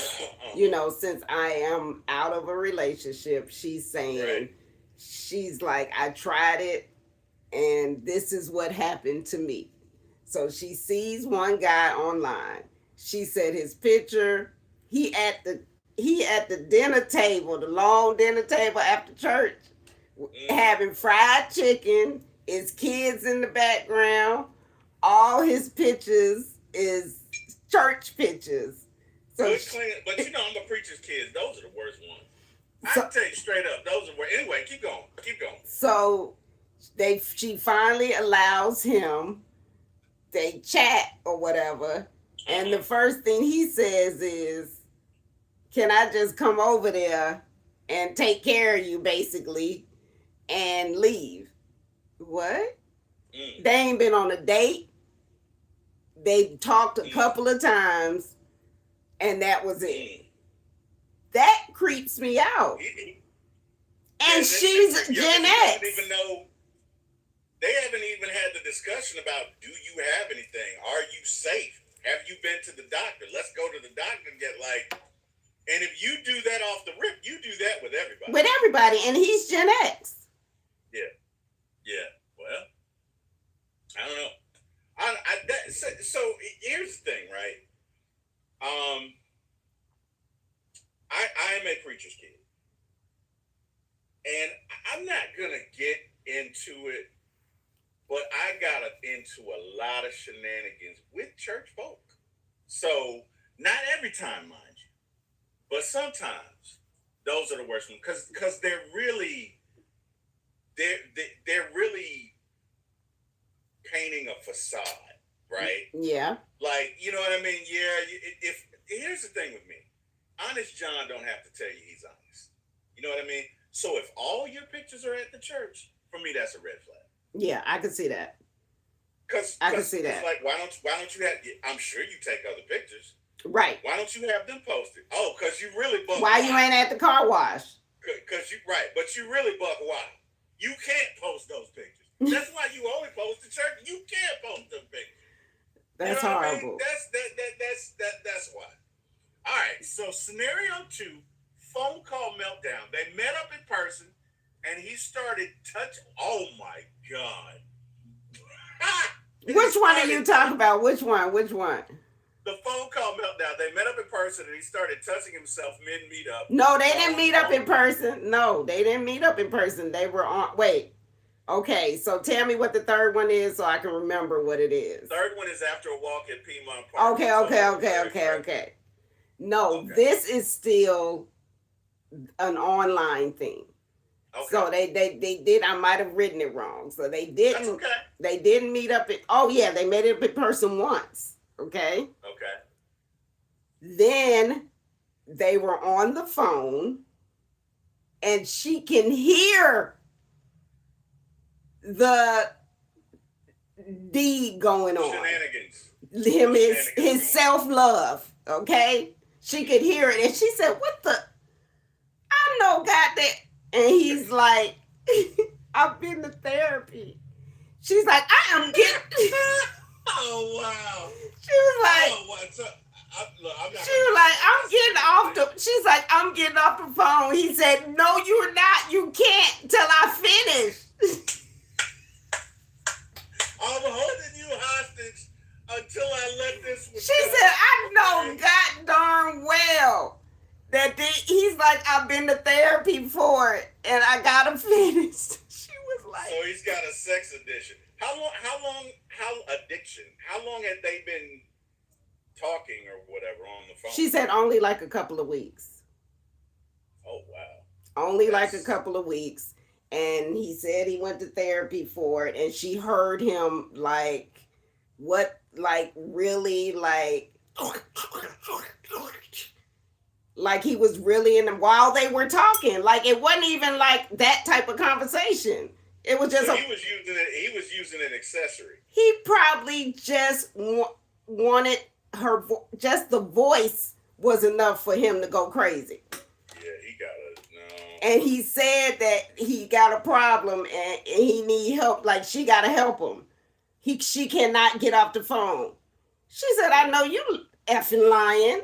since I am out of a relationship, she's saying, she's like, I tried it, and this is what happened to me. So she sees one guy online. She said his picture, he at the dinner table, the long dinner table after church, having fried chicken, his kids in the background. All his pictures is church pictures.
So clean, but I'm a preacher's kid. Those are the worst ones. I can tell you straight up, those are worst. Anyway, keep going.
So she finally allows him. They chat or whatever, and the first thing he says is, can I just come over there and take care of you, basically, and leave? What? They ain't been on a date. They talked a couple of times, and that was it. That creeps me out. And she's Gen X.
They haven't even had the discussion about, do you have anything? Are you safe? Have you been to the doctor? Let's go to the doctor and get and if you do that off the rip, you do that with everybody.
With everybody, and he's Gen X.
Yeah. Well, I don't know. So here's the thing, right? I am a preacher's kid, and I'm not gonna get into it, but I got into a lot of shenanigans with church folk. So not every time, mind you, but sometimes those are the worst ones because they're really painting a facade, right?
Yeah.
Like, you know what I mean? Yeah. If here's the thing with me, Honest John don't have to tell you he's honest. You know what I mean? So if all your pictures are at the church, for me, that's a red flag.
Yeah, I can see that.
Cause like why don't you have? I'm sure you take other pictures.
Right.
Why don't you have them posted? Oh, cause you really buck.
Why you ain't at the car wash?
Cause you right, but you really buck wild. You can't post those pictures. That's why you only post the church. You can't post them pictures.
That's
you know
horrible.
What I mean? That's why. All right. So scenario 2, phone call meltdown. They met up in person, and he started touching. Oh my God.
Which one are you talking about? Which one?
The phone call meltdown. They met up in person, and he started touching himself mid meetup.
No, they didn't meet up in person. No, they didn't meet up in person. They were on. Wait. Okay, so tell me what the third one is, so I can remember what it is.
Third one is after a walk at Piedmont Park.
Okay. No, this is still an online thing. Okay. So they did. I might have written it wrong. So they didn't.
That's okay.
They didn't meet up. They met up in person once. Okay. Then they were on the phone, and she can hear the deed going on.
Shenanigans.
His self-love. Okay. She could hear it, and she said, "What the? I know, goddamn." And he's like, I've been to therapy. She's like, I am getting.
Oh, wow.
She was like, she's like, I'm getting off the phone. He said, no, you're not. You can't till I finish.
I'm holding you hostage until I let this one
She said, I know god darn well that he's like, I've been to therapy for it, and I gotta finish. She was like,
so he's got a sex addiction. How long had they been talking or whatever on the phone?
She said only like a couple of weeks.
Oh wow.
Only like a couple of weeks. And he said he went to therapy for it, and she heard him like really like he was really in them while they were talking. Like it wasn't even like that type of conversation. It was just
he was using an accessory.
He probably just wanted her. Just the voice was enough for him to go crazy.
Yeah, he got it. No.
And he said that he got a problem and he need help. Like she got to help him. She cannot get off the phone. She said, "I know you effing lying."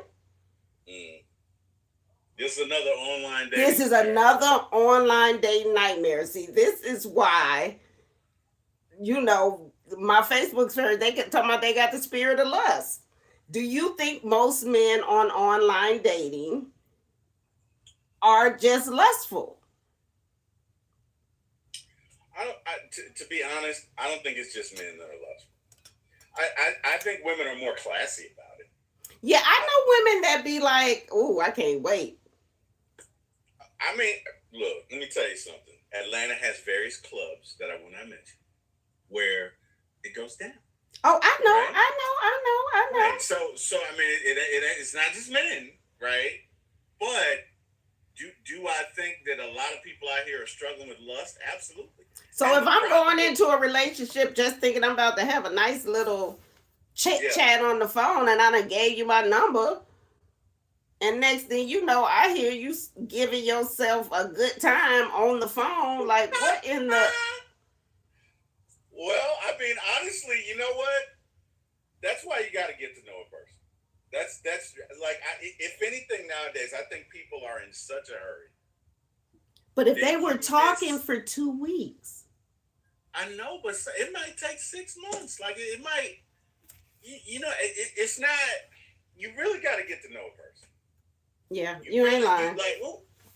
This is another online dating.
This is another online dating nightmare. See, this is why, my Facebook's friends, they get talking about they got the spirit of lust. Do you think most men on online dating are just lustful?
To be honest, I don't think it's just men that are lustful. I think women are more classy about it.
Yeah, I know women that be like, "Oh, I can't wait."
I mean, look, let me tell you something. Atlanta has various clubs that I will not mention where it goes down.
Oh, I know,
right?
I know.
Right. So I mean, it's not just men, right? But do I think that a lot of people out here are struggling with lust? Absolutely.
So if I'm going into a relationship just thinking I'm about to have a nice little chit-chat on the phone and I done gave you my number, and next thing you know, I hear you giving yourself a good time on the phone, like what in the...
Well, I mean, honestly, you know what? That's why you got to get to know a person. That's like, if anything nowadays, I think people are in such a hurry.
But if they were talking for 2 weeks.
I know, but it might take 6 months. Like it might, it's not, you really got to get to know a person.
Yeah, you ain't lying.
Like,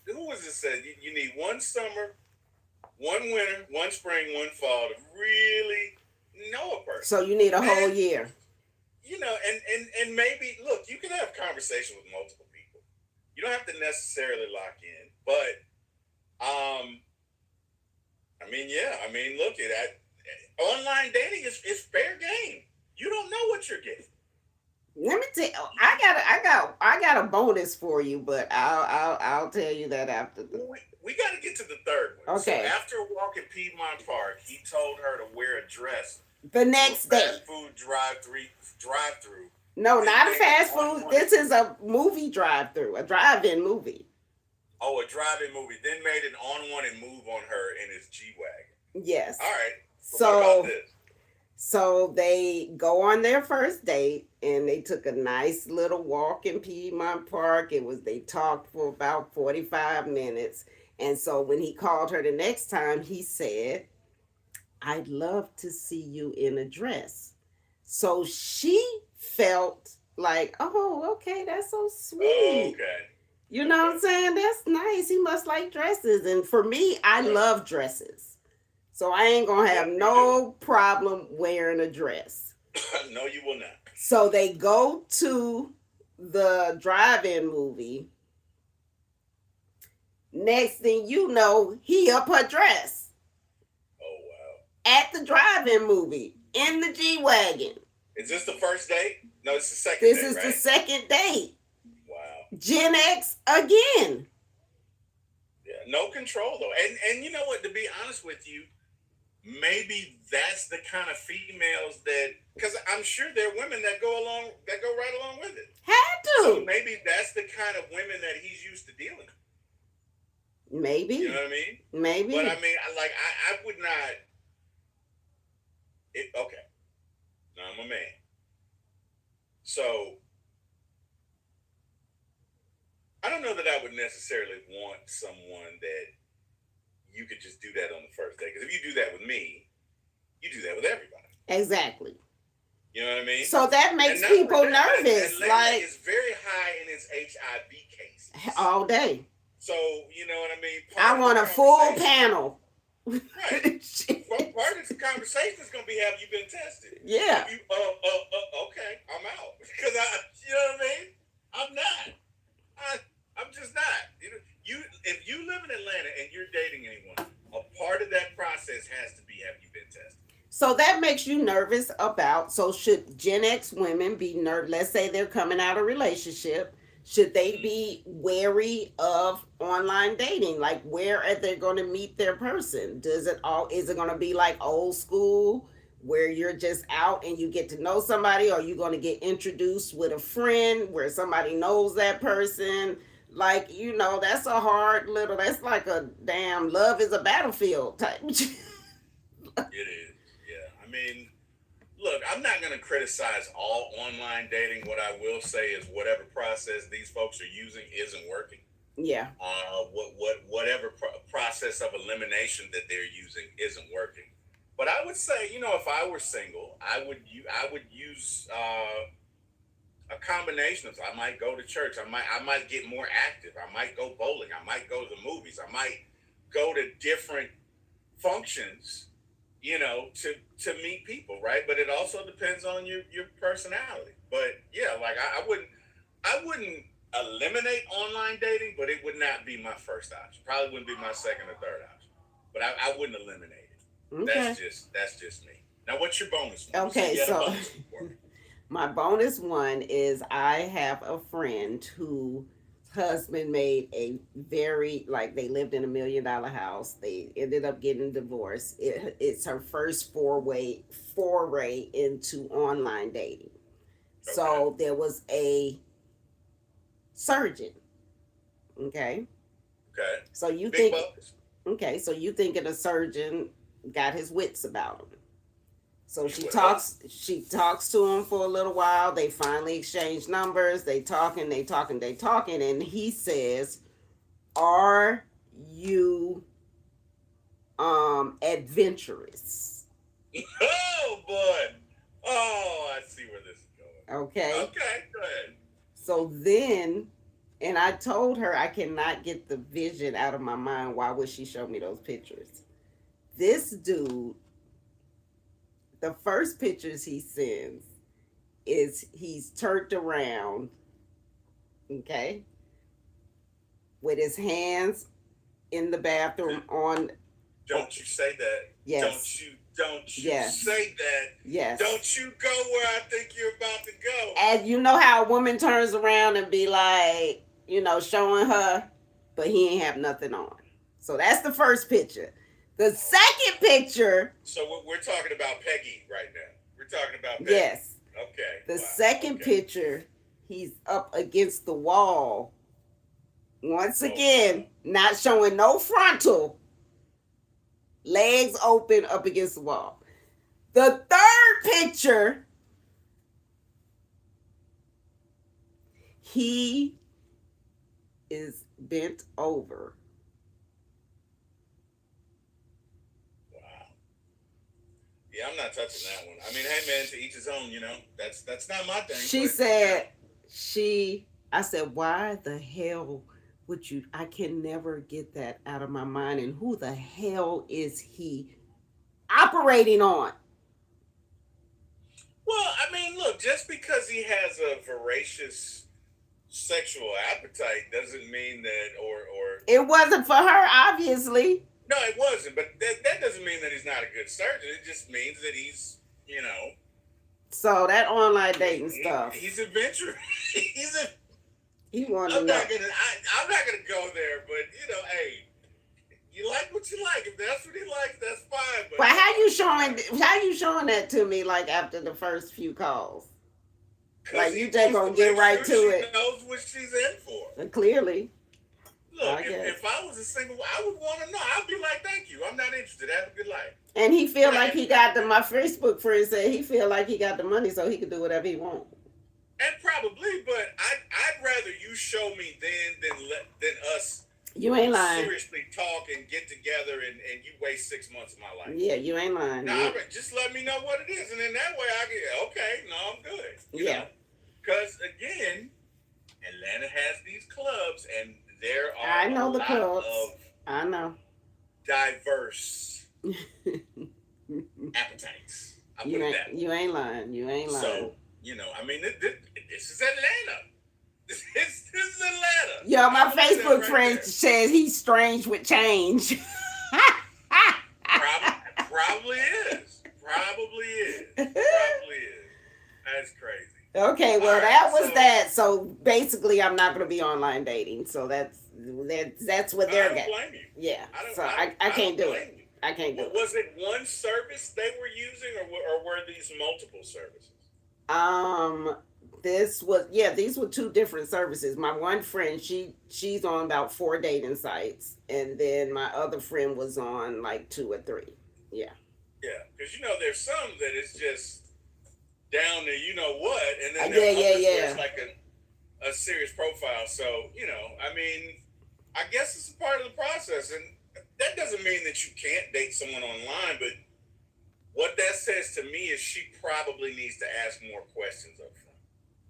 who was it said? You need one summer, one winter, one spring, one fall to really know a person.
So you need a whole year.
And maybe, look, you can have conversation with multiple people. You don't have to necessarily lock in. But, look, online dating is fair game. You don't know what you're getting.
Let me tell you, I got a bonus for you, but I'll tell you that after the.
We got to get to the third one. So
Okay.
after walking Piedmont Park, he told her to wear a dress
The
to a
next day.
fast food drive-through.
No,
Then
not a
made an
fast food.
on-one.
This is a movie drive-through, a drive-in movie.
Oh, a drive-in movie. Then made an on-one and move on her in his G-Wagon.
Yes.
All right. So what
So
about this?
so they go on their first date and they took a nice little walk in Piedmont Park. They talked for about 45 minutes. And so when he called her the next time, he said, I'd love to see you in a dress. So she felt like, oh, okay, that's so
Oh,
sweet.
okay.
You know what I'm saying? That's nice. He must like dresses. And for me, I
Right.
love dresses. So I ain't going to have
Yeah, you
no problem wearing a dress.
No, you will not.
So they go to the drive-in movie. Next thing you know, he up her dress
Oh, wow.
at the drive-in movie in the G-Wagon.
Is this the first date? No, it's the second
This
date,
is
right?
the second date.
Wow.
Gen X again.
Yeah, no control though. And you know what? To be honest with you, maybe that's the kind of females that, because I'm sure there are women that go right along with it.
Had
So
to.
maybe that's the kind of women that he's used to dealing with.
Maybe.
You know what I mean?
Maybe.
But I mean, I would not. Okay. Now I'm a man. So I don't know that I would necessarily want someone that you could just do that on the first day. Because if you do that with me, you do that with everybody.
Exactly.
You know what I mean?
So that makes
And not
people
only that,
nervous.
Atlanta
Like
is very high in its HIV cases.
all day.
So you know what I mean?
I want a full panel.
Right. Well, part of the conversation is going to be, have you been tested?
Yeah.
Have you, okay, I'm out. Because you know what I mean? I'm not. I'm just not. If you live in Atlanta and you're dating anyone, a part of that process has to be, have you been tested?
So that makes you nervous about. So should Gen X women be nervous? Let's say they're coming out of a relationship. Should they be wary of online dating? Like, where are they going to meet their person? Is it going to be like old school, where you're just out and you get to know somebody, or are you going to get introduced with a friend where somebody knows that person? Like, that's a hard little. That's like a damn Love Is a Battlefield type.
It is. Yeah. I mean, look, I'm not going to criticize all online dating. What I will say is whatever process these folks are using isn't working.
Yeah.
Whatever process of elimination that they're using isn't working. But I would say, if I were single, I would use a combination of. I might go to church. I might get more active. I might go bowling. I might go to the movies. I might go to different functions, to meet people, right? But it also depends on your personality. But yeah, like I wouldn't eliminate online dating, but it would not be my first option. Probably wouldn't be my second or third option. But I wouldn't eliminate it.
Okay.
That's just me. Now, what's your bonus one?
Okay, so
bonus
my bonus one is I have a friend whose husband made a very, like, they lived in $1 million house. They ended up getting divorced. It's her first foray into online dating. Okay. So there was a surgeon. Okay.
Okay.
So you
Big
think
bucks.
Okay, so you thinking a surgeon got his wits about him. So she
What
talks to him for a little while. They finally exchange numbers. They talking, and he says, "Are you adventurous?"
Oh boy. Oh, I see where this is going.
Okay.
Okay, go ahead.
So then, and I told her I cannot get the vision out of my mind. Why would she show me those pictures? This dude, the first pictures he sends is he's turned around, okay, with his hands in the bathroom on.
Don't you say that.
Yes.
Don't you Don't you
Yes.
say that.
Yes.
Don't you go where I think you're about to go.
And you know how a woman turns around and be like, showing her, but he ain't have nothing on. So that's the first picture. The second picture.
So we're talking about Peggy right now. We're talking about Peggy.
Yes.
Okay.
The second picture, he's up against the wall. Once again, not showing no frontal. Legs open up against the wall. The third picture, he is bent over.
Wow. Yeah, I'm not touching that one. I mean, hey man, to each his own, That's not my thing.
She said, I said, why the hell would you? I can never get that out of my mind. And who the hell is he operating on?
Well, I mean, look, just because he has a voracious sexual appetite doesn't mean that, or
it wasn't for her, obviously.
No, it wasn't. But that doesn't mean that he's not a good surgeon. It just means that he's,
So that online dating stuff.
He's adventurous.
He wanted to know.
I'm not gonna go there, but hey, you like what you like. If that's what he likes, that's fine.
But how you showing that to me like after the first few calls? Like you just gonna get right to it.
She knows what she's in for.
Clearly.
Look, if I was a single, I would want to know. I'd be like, thank you. I'm not interested. Have a good life.
And he feel like he got my Facebook friend said he feel like he got the money so he could do whatever he wants.
And probably, but I'd rather you show me than us.
You ain't lying.
Seriously talk and get together and you waste 6 months of my life.
Yeah, you ain't lying.
No, just let me know what it is, and then that way I get okay. No, I'm good.
Yeah.
Because again, Atlanta has these clubs, and there are
I know the clubs.
I know diverse appetites. I'll put it that way.
You ain't lying. You ain't lying.
So I mean, this is Atlanta. This is Atlanta.
Yo, my Facebook friend says he's strange with change.
Probably is. That's crazy.
Okay, well, that was that. So basically, I'm not going to be online dating. So that's what they're getting.
I don't blame you.
Yeah. I can't do it. I can't do it.
Was it one service they were using, or were these multiple services?
These were two different services. My one friend, she's on about 4 dating sites, and then my other friend was on like 2 or 3. Yeah.
Yeah, because there's some that it's just down to what, and then there's others where it's like a serious profile. So I mean, I guess it's a part of the process, and that doesn't mean that you can't date someone online, but what that says to me is she probably needs to ask more questions up front.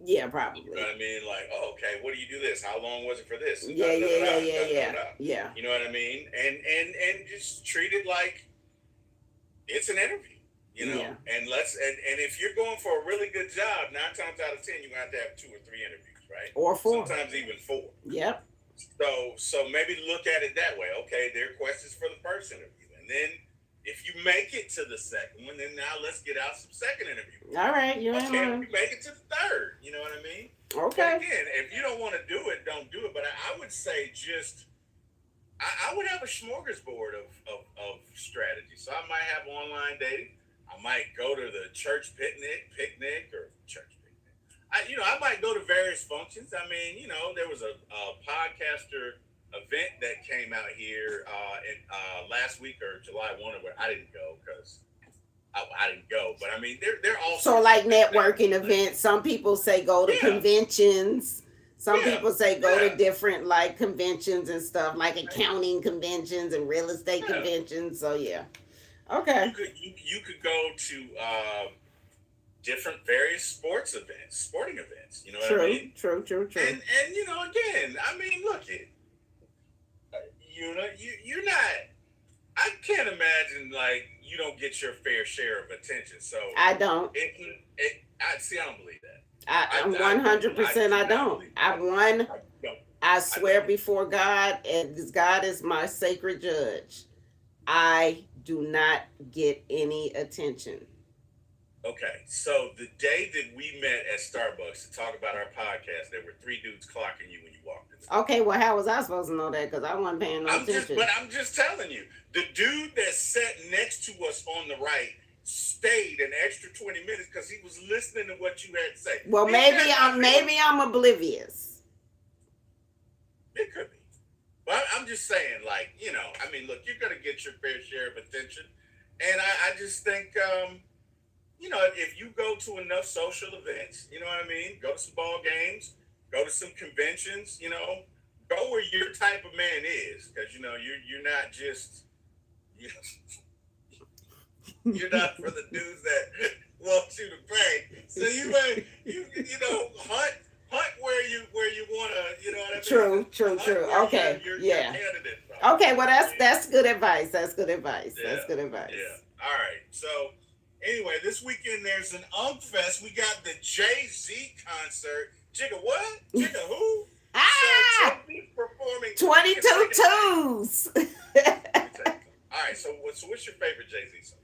Yeah, probably.
You know what I mean? Like, oh, okay, what do you do this? How long was it for this?
Yeah.
Yeah. You know what I mean? And just treat it like it's an interview.
Yeah.
And if you're going for a really good job, 9 times out of 10, you're going to have 2 or 3 interviews, right?
Or 4.
Sometimes even 4.
Yep.
So maybe look at it that way. Okay, there are questions for the first interview. And then if you make it to the second one, then now let's get out some second interviews.
All right, you ain't lying.
If you make it to the third, you know what I mean?
Okay.
But again, if you don't want to do it, don't do it. But I would say I would have a smorgasbord of strategy. So I might have online dating. I might go to the church picnic or church picnic. I might go to various functions. I mean, there was a podcaster event that came out here last week or July 1 or what. I didn't go because I didn't go. But I mean, they're all
so like networking events. Some people say go to conventions. Some people say go to different like conventions and stuff, like accounting conventions and real estate conventions. So yeah. Okay.
You could go to different various sporting events. You know what I mean?
True.
And again, I mean, look, you're not. I can't imagine like you don't get your fair share of attention. So
I don't.
I don't believe that.
I'm 100%. I don't. I swear before God, and God is my sacred judge. I do not get any attention.
Okay, so the day that we met at Starbucks to talk about our podcast, there were three dudes clocking you when you walked in.
Okay, well, how was I supposed to know that? Because I wasn't paying no attention.
I'm just telling you, the dude that sat next to us on the right stayed an extra 20 minutes because he was listening to what you had to say.
Well, maybe I'm oblivious.
It could be. But I'm just saying, like, you know, I mean, look, you're going to get your fair share of attention. And I just think, you know, if you go to enough social events, you know what I mean? Go to some ball games, go to some conventions, you know, go where your type of man is. Because, you know, you're not just, you know, you're not for the dudes that want you to pay. So you may, you know, hunt where you want to, you know what I mean?
True. Okay,
Your
yeah.
candidate.
Okay, well, that's good advice. That's good advice.
Yeah,
That's good advice.
Yeah. All right. So anyway, this weekend there's an Fest. We got the Jay-Z concert. Jigga what? Jigga who? So Jay-Z performing
22 twos.
All right. So what's your favorite Jay-Z song?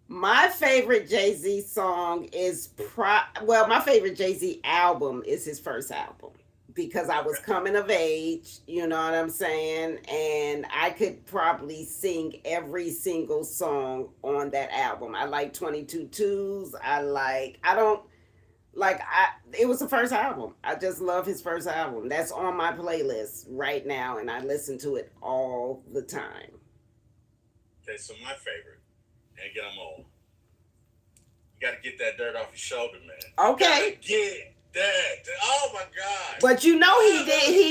My favorite Jay-Z song is my favorite Jay-Z album is his first album because I was coming of age, you know what I'm saying? And I could probably sing every single song on that album. I like 22 twos. It was the first album. I just love his first album. That's on my playlist right now and I listen to it all the time.
Okay, so my favorite. And get them all. You got to get that dirt off your shoulder, man.
Okay.
Get that. Oh my God.
But you know he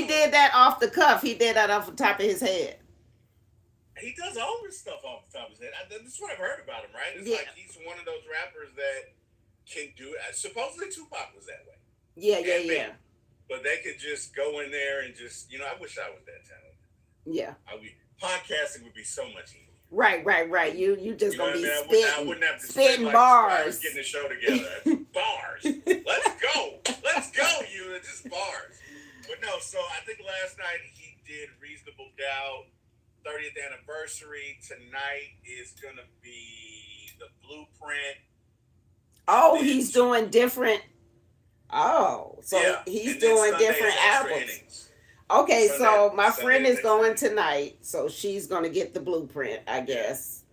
did that off the cuff. He did that off the top of his head.
He does all this stuff off the top of his head. That's what I've heard about him, right? It's like he's one of those rappers that can do it. Supposedly Tupac was that way.
Yeah.
But they could just go in there and just, you know, I wish I was that talented.
Yeah.
Podcasting would be so much easier.
Right. You just gonna be
I wouldn't have to
spitting
like
bars.
Getting the show together. Bars. Let's go, you just bars. But no, so I think last night he did Reasonable Doubt, 30th anniversary. Tonight is gonna be The Blueprint.
Oh, he's doing different. Oh, so yeah. He's doing different albums. Okay, so my friend is going tonight, so she's going to get The Blueprint, I guess.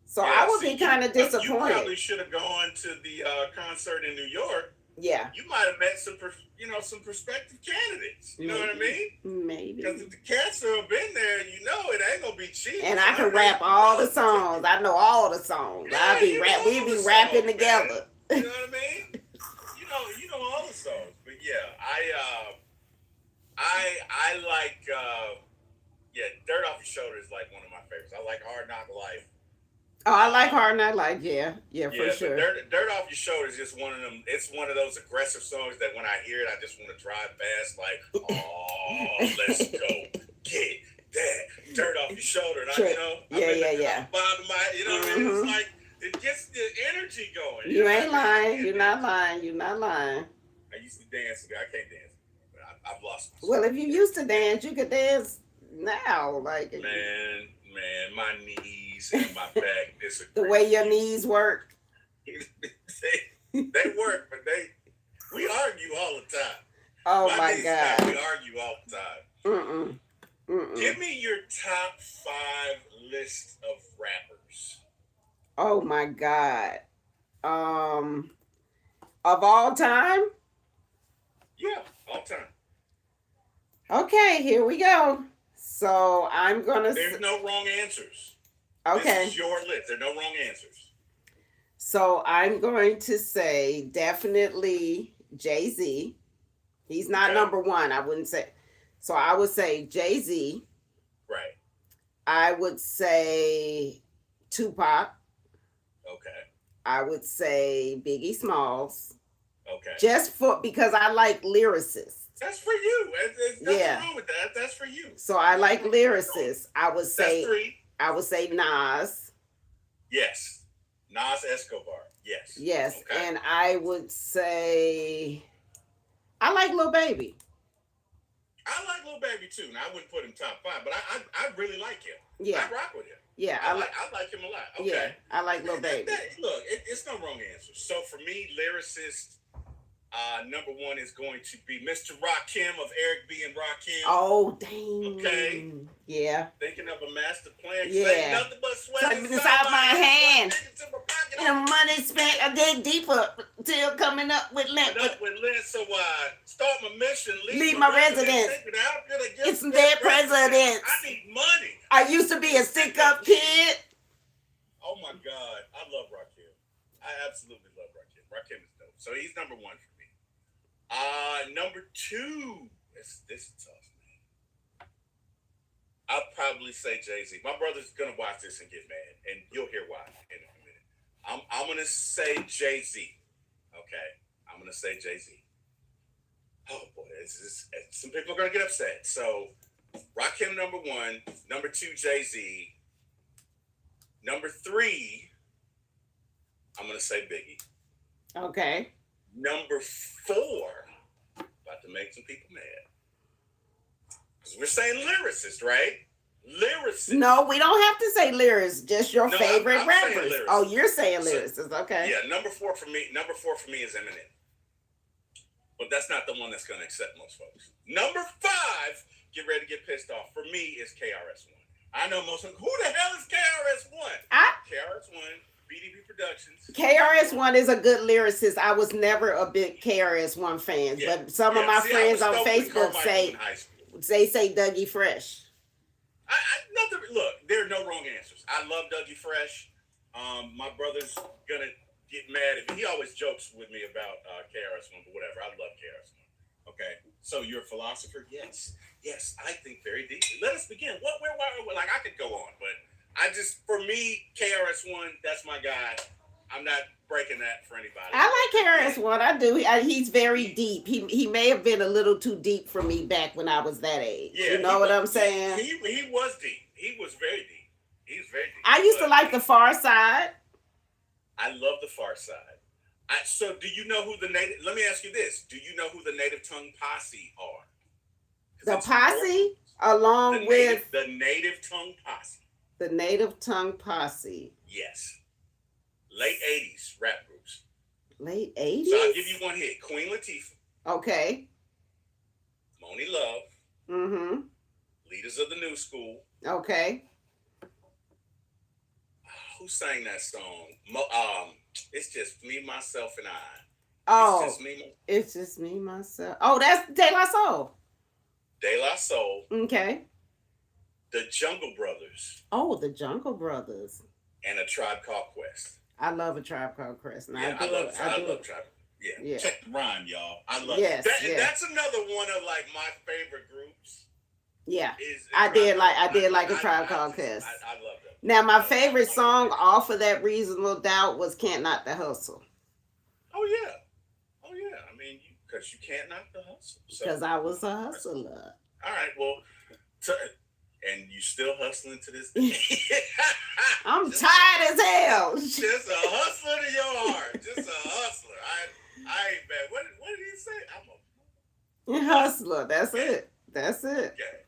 So I would be kind of disappointed. You
probably should have gone to the concert in New York.
Yeah.
You might have met some prospective candidates. You know what I mean?
Maybe.
Because if the cats have been there, you know it ain't going to be cheap.
And I can rap all the songs. I know all the songs.
Yeah,
we'll be rapping together.
You know what I mean? You know all the songs. But yeah, I like, Dirt Off Your Shoulder is like one of my favorites. I like Hard Knock Life.
Oh, I like Hard Knock Life, yeah, for sure.
Dirt Off Your Shoulder is just one of them. It's one of those aggressive songs that when I hear it, I just want to drive fast, like, oh, let's go get that dirt off your shoulder. And
yeah.
You know what I mean? It's like, it gets the energy going.
You ain't lying. You're not lying.
I used to dance. I can't dance. I've lost myself.
Well, if you used to dance, you could dance now. Like
man, my knees and my back disagree.
The way your knees work.
they work, but we argue all the time.
Oh my God.
We argue all the time. Give me your top 5 list of rappers.
Oh my God. Of all time?
Yeah, all time.
Okay, here we go. So I'm gonna.
There's no wrong answers.
Okay.
This is your list. There are no wrong answers.
So I'm going to say definitely Jay-Z. He's not number one. I wouldn't say. So I would say Jay-Z.
Right.
I would say Tupac.
Okay.
I would say Biggie Smalls.
Okay.
Because I like lyricists.
That's for you. There's nothing wrong with that. That's for you.
So I like lyricists. I would say.
That's 3.
I would say Nas.
Yes. Nas Escobar. Yes.
Yes.
Okay.
And I would say I like Lil Baby.
I like Lil Baby too. Now I wouldn't put him top 5, but I really like him.
Yeah.
I rock with him.
Yeah,
I like him a lot. Okay.
Yeah, I like Lil Baby.
Look, it's no wrong answer. So for me, lyricist number one is going to be Mr. Rakim of Eric B. and Rakim.
Oh, dang.
Okay.
Yeah.
Thinking of a master plan.
Yeah.
Say nothing but sweat
inside my hand.
Pocket.
And money spent, I dig deeper till coming up with lint.
So start my mission.
Leave my residence. It's their presidents.
I need money.
I used to be a stick-up kid.
Oh my God, I love Rakim. I absolutely love Rakim. Rakim is dope. So he's number one for me. Number two. This is tough, man. I'll probably say Jay-Z. My brother's gonna watch this and get mad, and you'll hear why in a minute. I'm gonna say Jay-Z. Okay, I'm gonna say Jay-Z. Oh boy, some people are gonna get upset. So Rakim number one, number two Jay-Z, number three. I'm gonna say Biggie.
Okay.
Number four, about to make some people mad. Because we're saying lyricist, right? Lyricist.
No, we don't have to say lyrics, just your favorite
I'm
rappers. Oh, you're saying lyricists, okay.
Yeah, number four for me is Eminem. But that's not the one that's going to accept most folks. Number five, get ready to get pissed off, for me is KRS-One. I know most of them. Who the hell is KRS-One? KRS-One. BDP Productions.
KRS-One is a good lyricist. I was never a big KRS-One fan, but some of my friends on Facebook say Dougie Fresh.
Look, there are no wrong answers. I love Dougie Fresh. My brother's gonna get mad at me. He always jokes with me about KRS-One, but whatever. I love KRS-One. Okay, so you're a philosopher? Yes, I think very deeply. Let us begin. Where, like I could go on, but for me, KRS-One, that's my guy. I'm not breaking that for anybody.
I like KRS-One. I do. He's very deep. He may have been a little too deep for me back when I was that age. Yeah, you know what I'm saying?
He was deep. He was very deep. He's very deep.
I used to like the Far Side.
I love the Far Side. So do you know who let me ask you this. Do you know who the Native Tongue Posse are?
The Posse? Along with...
The Native Tongue Posse.
The Native Tongue Posse.
Yes. Late 80s rap groups.
Late 80s?
So I'll give you one hit. Queen Latifah.
Okay.
Moni Love.
Mm-hmm.
Leaders of the New School.
Okay.
Who sang that song? It's just me, myself, and I.
Oh.
It's just me,
myself. Oh, that's De La Soul.
De La Soul.
Okay.
The Jungle Brothers.
Oh, the Jungle Brothers.
And A Tribe Called Quest.
I love A Tribe Called Quest.
I love Tribe. Yeah. Check the rhyme, y'all. I love it. That's another one of like my favorite groups.
Yeah. I did like A Tribe Called Quest.
I love that.
Now my favorite song off of that Reasonable Doubt was Can't Knock the Hustle.
Oh yeah. I mean, because you can't knock the hustle.
Because I was a hustler.
All right. Well, and you still hustling to this day.
I'm tired as hell.
Just a hustler to your heart. Just a hustler. I ain't bad. What did he say? I'm a
hustler. That's it.
Okay.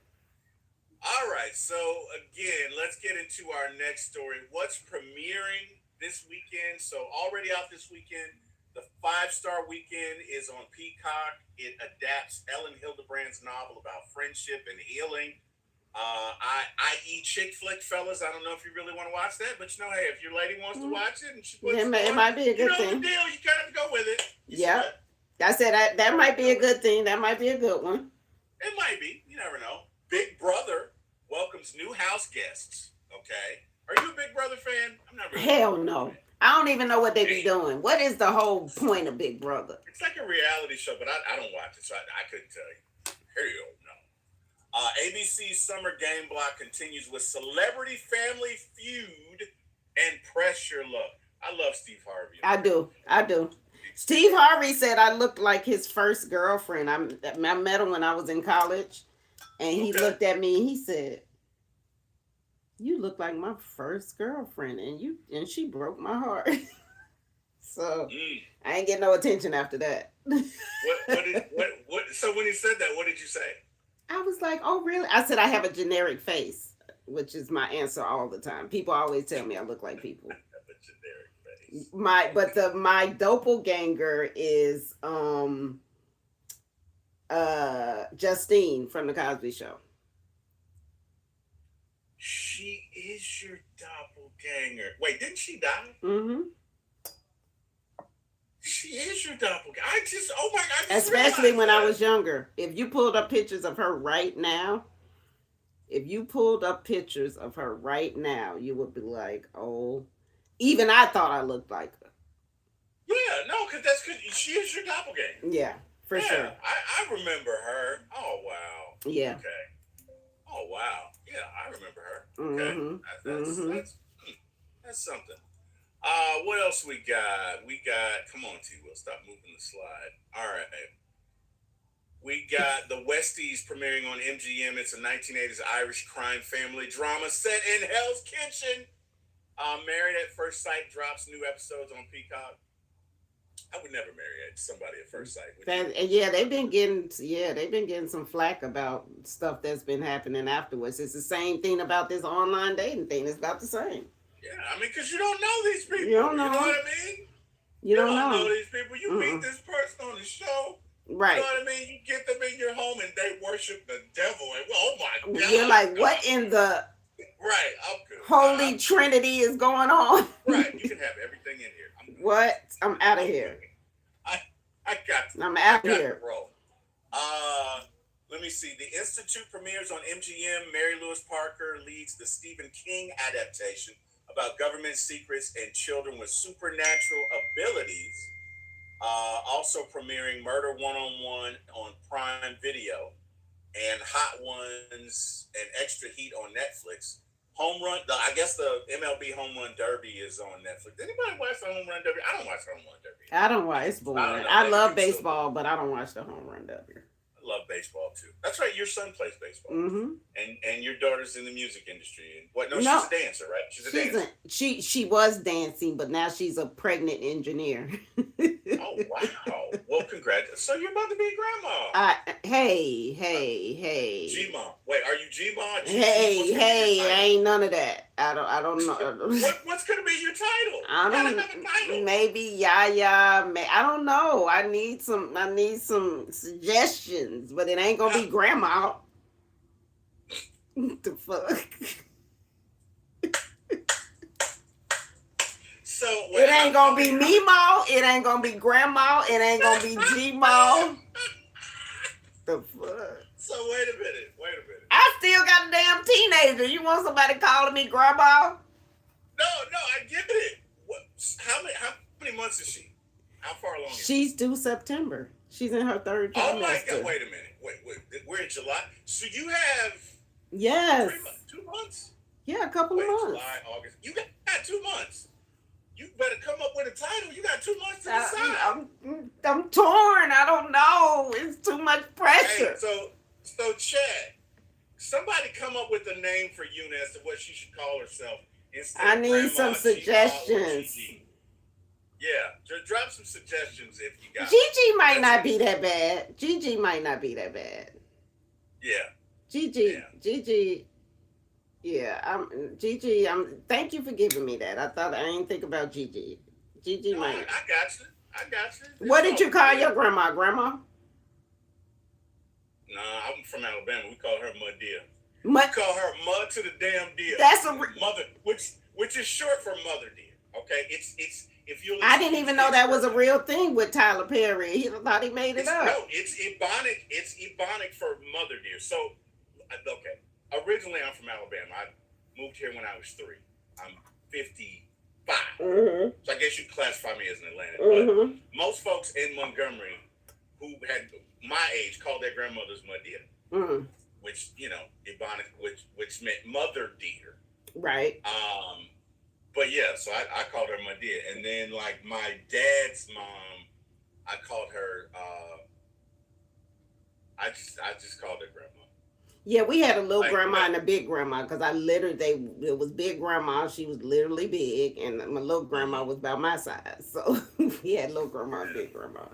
All right. So again, let's get into our next story. What's premiering this weekend? So already out this weekend. The 5-Star Weekend is on Peacock. It adapts Ellen Hildebrand's novel about friendship and healing. I eat chick flick, fellas. I don't know if you really want to watch that, but hey, if your lady wants to watch it, and she puts
it might be a good thing.
The deal, you kind of go with it.
Yeah, I said that might be a good thing. That might be a good one.
It might be. You never know. Big Brother welcomes new house guests. Okay, are you a Big Brother fan? I'm not really.
Hell no. I don't even know what they be doing. What is the whole point of Big Brother?
It's like a reality show, but I don't watch it, so I couldn't tell you. Hell no. ABC's Summer Game Block continues with Celebrity Family Feud and Press Your Luck. I love Steve Harvey.
I do. Steve Harvey said I looked like his first girlfriend. I met him when I was in college, and he looked at me and he said, "You look like my first girlfriend," and she broke my heart. So I ain't get no attention after that.
So when he said that, what did you say?
I was like, "Oh, really?" I said, "I have a generic face." which is my answer all the time. People always tell me I look like people.
Have a generic face.
My doppelganger is Justine from the Cosby Show.
She is your doppelganger. Wait, didn't she die?
Mm-hmm.
She is your doppelganger. Oh my God.
Especially when I was younger. If you pulled up pictures of her right now, you would be like, oh, even I thought I looked like her.
Yeah, no, because she is your doppelganger.
Yeah, for sure.
I remember her. Oh, wow.
Yeah.
Okay. Oh, wow. Yeah, I remember her. Okay.
Mm-hmm.
That's something. What else we got? Come on, T-Will, stop moving the slide. All right. We got The Westies premiering on MGM. It's a 1980s Irish crime family drama set in Hell's Kitchen. Married at First Sight drops new episodes on Peacock. I would never marry somebody at first sight.
They've been getting some flack about stuff that's been happening afterwards. It's the same thing about this online dating thing. It's about the same.
Yeah, I mean, because you don't know these people.
You don't know.
You know what I mean?
You don't know
these people. You meet this person on the show.
Right.
You know what I mean? You get them in your home and they worship the devil. And oh my God.
You're like, what in the Holy Trinity is going on?
Right. You can have everything in here.
What? I'm out of here.
I got to.
I'm out of here.
Roll. Let me see. The Institute premieres on MGM. Mary Louise Parker leads the Stephen King adaptation about government secrets and children with supernatural abilities. Also premiering Murder One-on-One on Prime Video and Hot Ones and Extra Heat on Netflix. Home Run, I guess the MLB Home Run Derby is on Netflix. Did anybody watch the Home Run Derby? I don't watch the Home Run Derby.
I don't watch. It's boring. I love baseball, but I don't watch the Home Run Derby.
I love baseball too. That's right. Your son plays baseball, and your daughter's in the music industry. And what? No, she's a dancer, right? She's a dancer.
She was dancing, but now she's a pregnant engineer.
Oh wow! Well, congrats. So you're about to be grandma.
Hey.
G-Mom. Wait, are you G-Mom?
Hey, ain't none of that. I don't know.
What's gonna be your title?
I don't. Maybe Yaya. I don't know. I need some suggestions, but it ain't gonna be grandma. The fuck.
So
it ain't gonna be Mimo. It ain't gonna be grandma. It ain't gonna be G-Mo. The fuck.
So wait a minute.
I still got a damn teenager. You want somebody calling me grandma?
No, I get it. How many months is she? How far along is she?
She's due September. She's in her third trimester.
Oh my God! Wait a minute. Wait. We're in July. So you have 2 months.
Yeah, a couple of months.
July, August. You got 2 months. You better come up with a title. You got 2 months to decide.
I'm torn. I don't know. It's too much pressure.
Hey, so Chad, somebody come up with a name for Una as to what she should call herself.
I need some suggestions.
Yeah, just drop some suggestions if you got.
Gigi might not be that bad. Yeah. Gigi. Yeah, Gigi. Thank you for giving me that. I ain't think about Gigi. Gigi might.
I got you.
What did you call your grandma? Grandma?
Nah, I'm from Alabama. We call her Mud Deer. We call her Mud to the damn deer.
That's a
mother, which is short for Mother Deer. Okay, it's if you.
I didn't even know that was a real thing with Tyler Perry. He thought he made it up.
No, it's Ebonic. It's Ebonic for Mother Deer. So, okay. Originally, I'm from Alabama. I moved here when I was 3. I'm 55. So I guess you classify me as an Atlantic. But most folks in Montgomery who had my age called their grandmothers Mud Deer, which, Ebonic, which meant Mother Deer.
Right.
But yeah, so I called her Mud Deer. And then, like, my dad's mom, I called her, I just called her grandma.
Yeah, we had a little grandma and a big grandma because it was big grandma. She was literally big, and my little grandma was about my size. So we had little grandma and big grandma.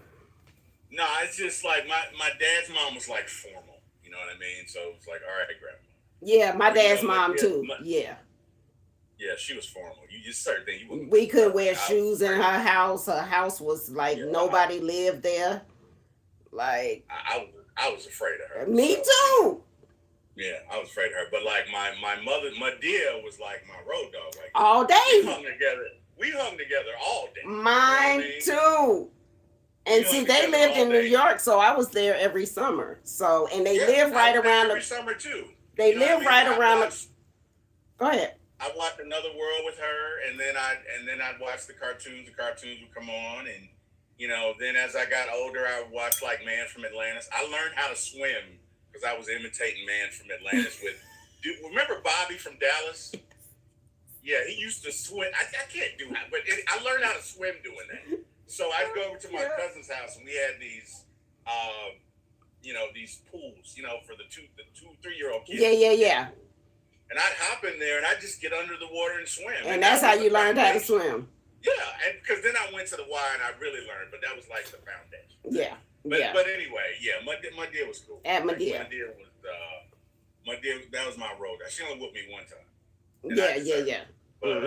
No, it's just like my dad's mom was like formal. You know what I mean? So it was like, all right, grandma.
Yeah, my
Well,
dad's mom too. Yeah.
yeah, she was formal. You just certain thing you wouldn't
We couldn't
her.
wear
I was
shoes in
afraid.
her house. Her house was like
Yeah,
nobody lived there. Like
I was afraid of her.
me
So
too.
yeah, I was afraid of her. But like my mother, my dear was like my road dog. Like
All
we
day.
hung together. We hung together all day. You know what I
Mine
mean?
too.
We
And see,
hung
they
together
lived
all
in New
day.
York, so I was there every summer. So, and they
Yeah,
live
I
right
was there
around
every
the.
summer too.
They
You know what I
live
mean?
right around the. Go ahead.
I watched Another World with her, and then I'd watch the cartoons. The cartoons would come on, and then as I got older, I would watch like Man from Atlantis. I learned how to swim because I was imitating Man from Atlantis with. Remember Bobby from Dallas? Yeah, he used to swim. I can't do that, but I learned how to swim doing that. So I'd go over to my cousin's house, and we had these, these pools, for the 3-year-old kids.
Yeah.
And I'd hop in there, and I'd just get under the water and swim.
And that's how you learned how to swim.
Yeah, and because then I went to the Y and I really learned, but that was like the foundation.
Yeah.
But anyway, yeah, my dear was cool.
At my dear.
My dear, that was my road. She only whooped me one time.
Yeah.
But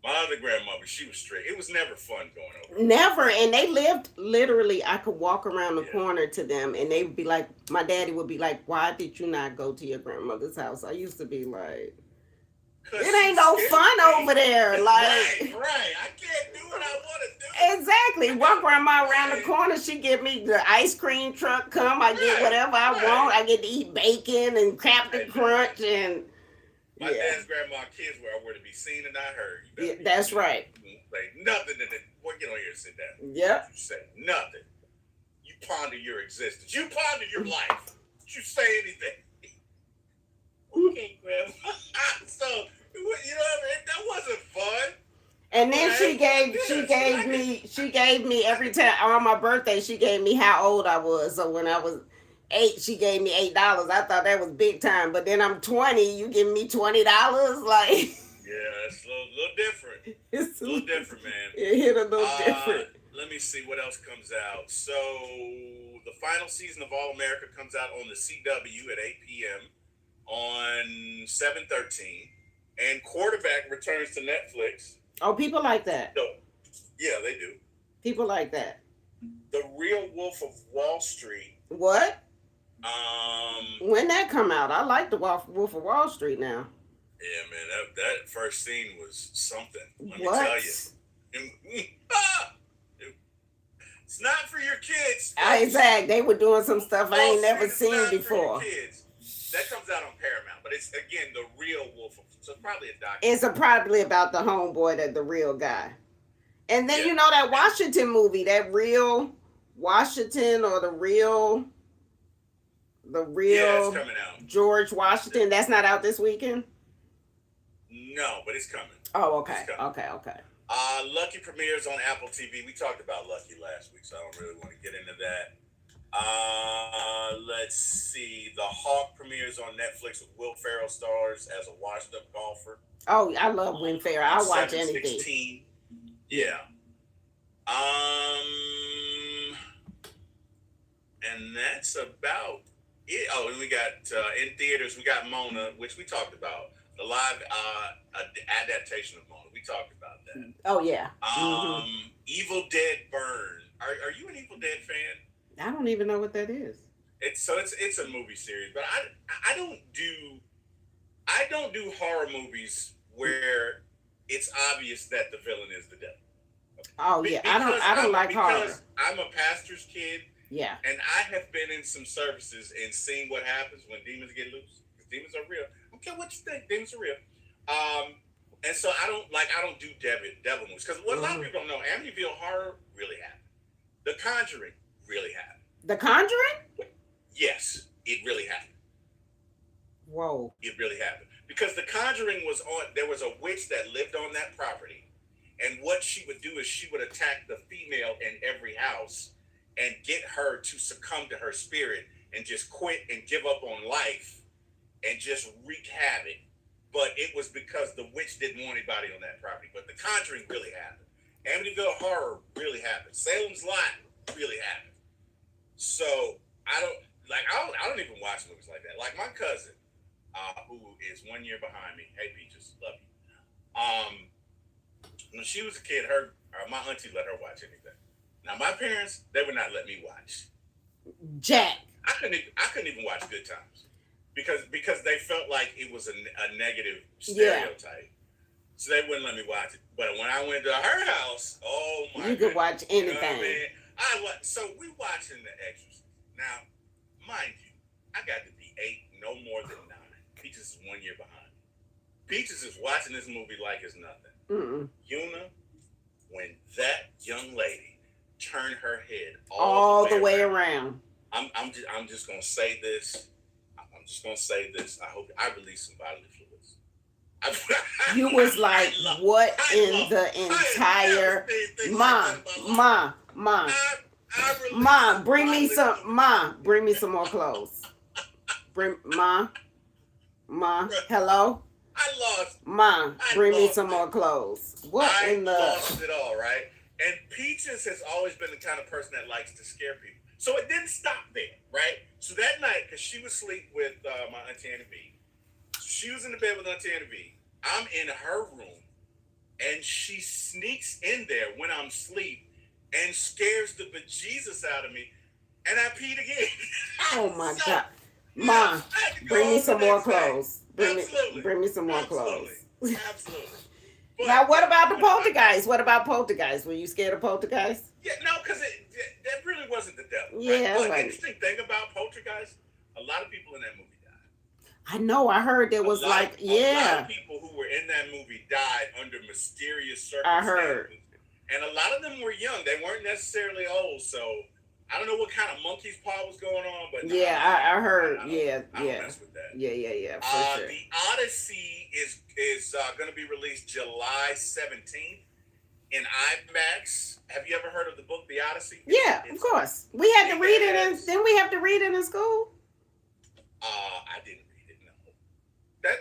my other grandmother, she was strict. It was never fun going over.
Never. And they lived literally, I could walk around the corner to them and they would be like, my daddy would be like, why did you not go to your grandmother's house? I used to be like, it ain't no fun over there. Like,
right. I can't do what I want to do.
Exactly. One grandma around the corner, she give me the ice cream truck come. I get whatever I want. I get to eat bacon and Captain Crunch and
my dad's grandma kids were to be seen and not heard.
Yeah, that's right.
Like nothing in it. Well, get on here and sit down.
Yep.
You say nothing. You ponder your existence. You ponder your life. You say anything. Okay, grandma. So that wasn't fun.
And then she gave me every time on my birthday, she gave me how old I was. So when I was 8, she gave me $8. I thought that was big time. But then I'm 20, you give me $20, like
yeah, it's a little different. It's a little different, man.
It hit a little different.
Let me see what else comes out. So the final season of All America comes out on the CW at 8 p.m. on 7/13, and Quarterback returns to Netflix.
Oh, people like that.
So, yeah, they do.
People like that.
The Real Wolf of Wall Street.
What? When that come out? I like the Wolf of Wall Street now.
Yeah, man, that first scene was something. Let me
What?
tell you. It's not for your kids.
Exactly. They were doing some stuff I ain't never seen before.
That comes out on Paramount, but it's again the Real Wolf of, so it's probably a documentary.
It's probably about the homeboy, that the real guy. And then you know that Washington movie, that Real Washington or the real
it's coming out.
George Washington. That's not out this weekend?
No, but it's coming.
Oh, okay. Okay.
Lucky premieres on Apple TV. We talked about Lucky last week, so I don't really want to get into that. Let's see. The Hawk premieres on Netflix with Will Ferrell stars as a washed-up golfer.
Oh, I love Will Ferrell. I'll watch anything.
16. Yeah. And that's about it. Oh, and we got in theaters. We got Mona, which we talked about. The live adaptation of Mona. We talked about that.
Oh yeah.
Evil Dead Burn. Are you an Evil Dead fan?
I don't even know what that is.
It's a movie series, but I don't do horror movies where it's obvious that the villain is the devil.
Oh yeah, I don't like horror.
Because I'm a pastor's kid.
Yeah.
And I have been in some services and seen what happens when demons get loose. Because demons are real. I don't care what you think, demons are real. And so I don't do devil movies. Because what a lot of people don't know, Amityville Horror really happened. The Conjuring really happened.
The Conjuring?
Yes, it really happened.
Whoa.
It really happened. Because The Conjuring there was a witch that lived on that property. And what she would do is she would attack the female in every house and get her to succumb to her spirit and just quit and give up on life and just wreak havoc. But it was because the witch didn't want anybody on that property. But The Conjuring really happened. Amityville Horror really happened. Salem's Lot really happened. So I don't even watch movies like that. Like my cousin, who is 1 year behind me. Hey, Peaches, love you. When she was a kid, my auntie let her watch anything. Now my parents, they would not let me watch.
Jack.
I couldn't even watch Good Times because they felt like it was a negative stereotype. So they wouldn't let me watch it. But when I went to her house, oh my!
You could watch anything. You know what
I mean? So we watching The Exorcist. Now, mind you, I got to be 8, no more than 9. Peaches is 1 year behind me. Peaches is watching this movie like it's nothing. Una, when that young lady turned her head all the way around. I'm just gonna say this. I'm just gonna say this. I hope I release some bodily fluids.
You was like, what in the entire Ma, bring me some more clothes. Hello? Bring me some more clothes.
I lost it all, right? And Peaches has always been the kind of person that likes to scare people. So it didn't stop there, right? So that night, because she was asleep with my Auntie Anna V, she was in the bed with Auntie Anna V. I'm in her room, and she sneaks in there when I'm asleep and scares the bejesus out of me, and I peed again.
Oh my God. Ma, bring me some more clothes. Bring me some more clothes.
Absolutely. But,
now, what about the poltergeist? What about poltergeist? Were you scared of poltergeist?
Yeah, no, because that really wasn't the devil.
Yeah,
right? But interesting thing about poltergeist, a lot of people in that movie died.
I know. I heard there was
a lot of people who were in that movie died under mysterious circumstances.
I heard.
And a lot of them were young. They weren't necessarily old. So I don't know what kind of monkey's paw was going on, but
I heard.
I don't mess with that.
Yeah. For sure.
The Odyssey is going to be released July 17th in IMAX. Have you ever heard of the book The Odyssey?
Yeah, of course. We had to read it. Didn't we have to read it in school?
I didn't read it.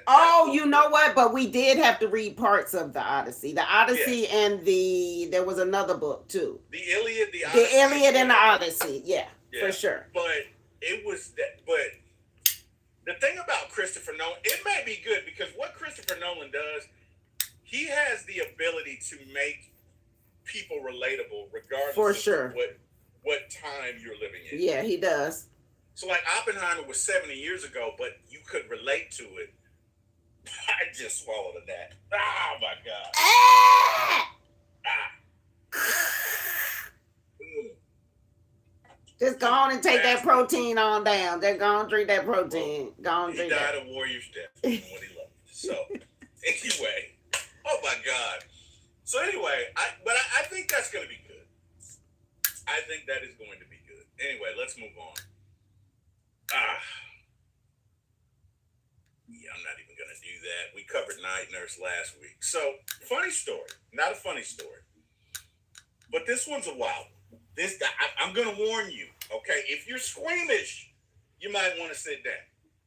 No.
You know what? But we did have to read parts of the Odyssey. The Odyssey and there was another book too.
The Iliad, the Odyssey.
The Iliad and the Odyssey. Yeah, for sure.
But it was that. But the thing about Christopher Nolan, it may be good because what Christopher Nolan does, he has the ability to make people relatable regardless of what time you're living in.
Yeah, he does.
So like Oppenheimer was 70 years ago, but you could relate to it. I just swallowed a gnat. Oh my God.
Just go on and take that protein on down. Just go on and drink that protein. Go on and drink that.
He died a warrior's death from what he loved. So anyway, oh my God. So anyway, I think that's going to be good. I think that is going to be good. Anyway, let's move on. Yeah, I'm not even going to do that. We covered Night Nurse last week. So, funny story. Not a funny story. But this one's a wild one. I'm going to warn you, okay? If you're squeamish, you might want to sit down,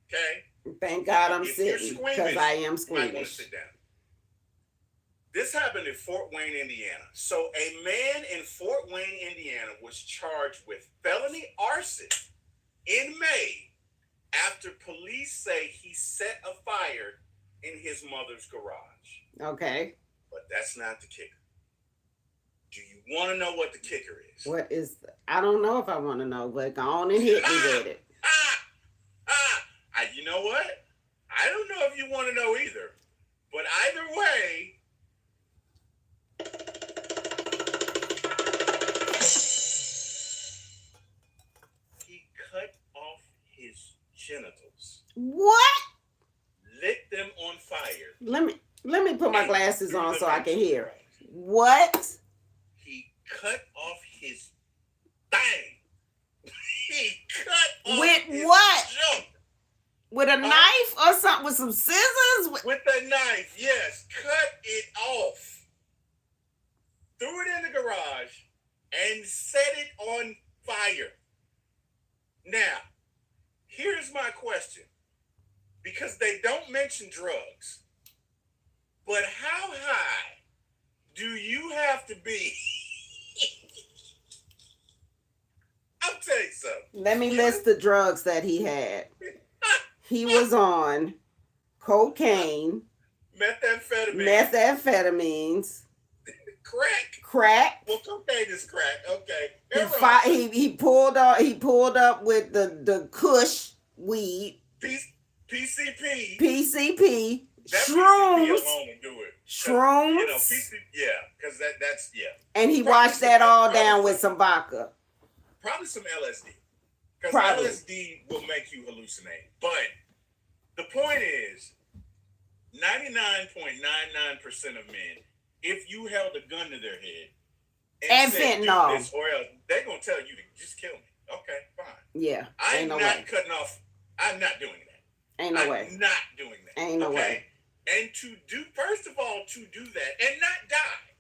okay?
Thank God I'm sitting because I am squeamish.
You might want to sit down. This happened in Fort Wayne, Indiana. So, a man in Fort Wayne, Indiana was charged with felony arson in May after police say he set a fire in his mother's garage.
Okay.
But that's not the kicker. Do you want to know what the kicker is?
What is I don't know if I want to know, but go on and hit me with it.
You know what? I don't know if you want to know either. But either way, he cut off his genitals.
What?
Lit them on fire.
Let me put my glasses on so I can hear. What?
He cut off his thing. He cut off
with
his
what?
junk.
With a knife or something? With some scissors?
With a knife, yes. Cut it off. Threw it in the garage and set it on fire. Now, here's my question. Because they don't mention drugs. But how high do you have to be? I'll tell you something.
Let me list the drugs that he had. He was on cocaine, methamphetamines,
crack.
crack.
Well, cocaine is crack. Okay.
He pulled up with the Kush weed,
PCP.
PCP,
That
shrooms,
PCP alone will do it.
shrooms.
You know, because that's
And he
Probably
washed that all down
probably
with some vodka.
Probably some LSD. Because
Probably.
LSD will make you hallucinate. But the point is, 99.99% of men, if you held a gun to their head and said,
fentanyl,
do this or else, they're going to tell you to just kill me. Okay, fine.
Yeah.
I'm not cutting off. I'm not doing that.
Ain't no way.
I'm not doing that.
Ain't no way.
And first of all, to do that and not die.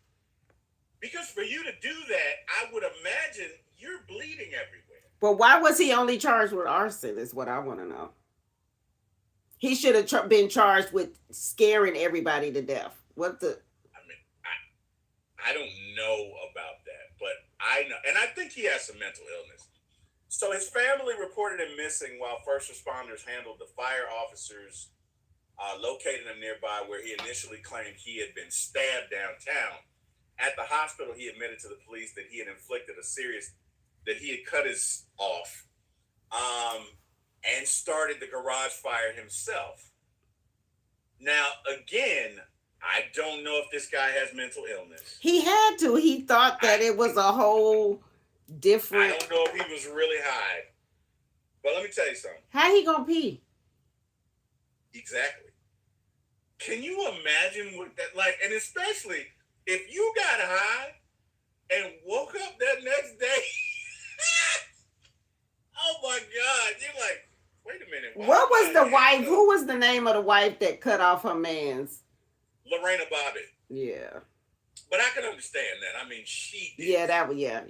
Because for you to do that, I would imagine you're bleeding everywhere.
But why was he only charged with arson is what I want to know. He should have been charged with scaring everybody to death. What the?
I mean, I don't know about that, but I know. And I think he has some mental illness. So his family reported him missing while first responders handled the fire officers located him nearby where he initially claimed he had been stabbed downtown. At the hospital, he admitted to the police that he had cut his off and started the garage fire himself. Now, again, I don't know if this guy has mental illness.
He had to. He thought that it was a whole different.
I don't know if he was really high. But let me tell you something.
How he gonna pee?
Exactly. Can you imagine what that like? And especially if you got high and woke up that next day. Oh my God. You're like, wait a minute.
What was the wife? Who was the name of the wife that cut off her man's?
Lorena Bobbitt.
Yeah.
But I can understand that. I mean, she did.
Yeah,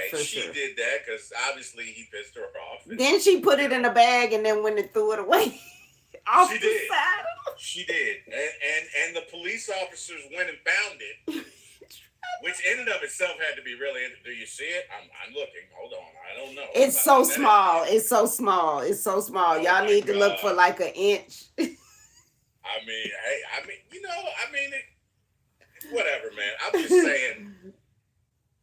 for
she
sure.
did that because obviously he pissed her off.
Then she put it in a bag and then went and threw it away. Off
She
the
did.
side.
She did. And the police officers went and found it. Which in and of itself had to be really interesting. Do you see it? I'm looking. Hold on. I don't know.
It's so small. It's so small. It's so small.
Oh
Y'all need to look for like an inch.
Whatever, man. I'm just saying,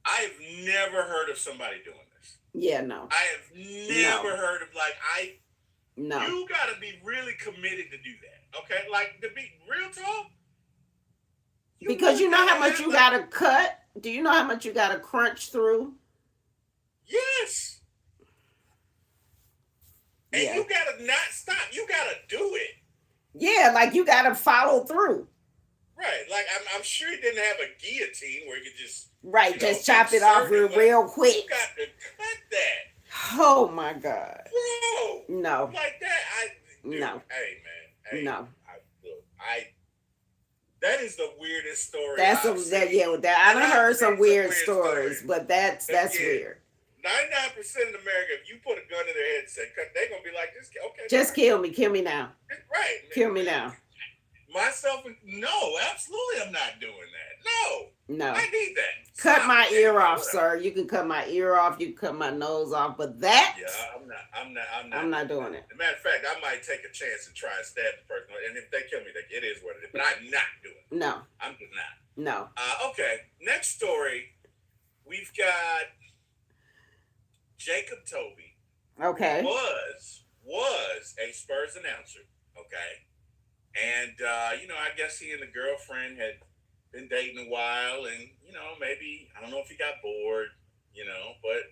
I've never heard of somebody doing this.
Yeah, no.
I have never heard of
No.
You got to be really committed to do that. Okay? Like, to be real talk.
Because you know how much you got to cut? Do you know how much you got to crunch through?
Yes. And
Yeah.
you got to not stop. You got to do it.
Yeah, like you got to follow through.
Right. Like, I'm sure he didn't have a guillotine where you could just...
Right, just chop it off real quick.
You got to cut that.
Oh, my God.
Bro.
No.
Like that,
No.
Hey, man. Hey,
No.
That is the weirdest story.
I done heard some weird stories, but that's weird.
99% of America, if you put a gun in their head and say cut, they're gonna be like,
just kill me now.
Right.
Kill me now.
No, absolutely I'm not doing that.
No.
I need that.
Cut my ear off, sir. You can cut my ear off, you can cut my nose off, but that I'm not doing it.
As a matter of fact, I might take a chance and try and stab the person. And if they kill me, it is what it is. But I'm not doing it.
No.
I'm just not.
No.
Okay. Next story. We've got Jacob Toby.
Okay.
Was a Spurs announcer. Okay. And I guess he and the girlfriend had been dating a while, and maybe I don't know if he got bored, but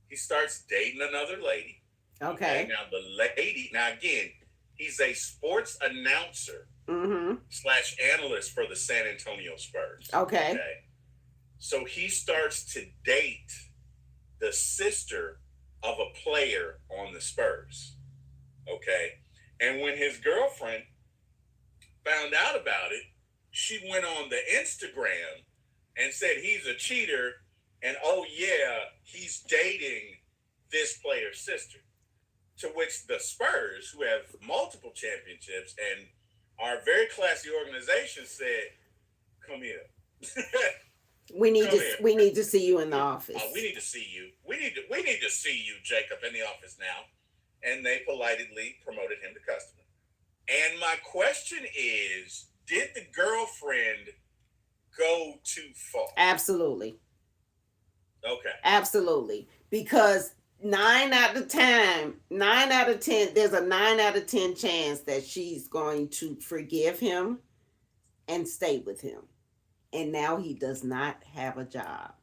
he starts dating another lady.
Okay.
Now the lady, again, he's a sports announcer / analyst for the San Antonio Spurs.
Okay.
So he starts to date the sister of a player on the Spurs. Okay. And when his girlfriend found out about it, she went on the Instagram and said he's a cheater and he's dating this player's sister. To which the Spurs, who have multiple championships and are a very classy organization, said, "Come here.
We need to see you in the office.
We need to see you. We need to see you, Jacob, in the office now." And they politely promoted him to customer. And my question is, did the girlfriend go too far?
Absolutely.
Okay.
Absolutely. Because 9 out of 10, there's a 9 out of 10 chance that she's going to forgive him and stay with him. And now he does not have a job.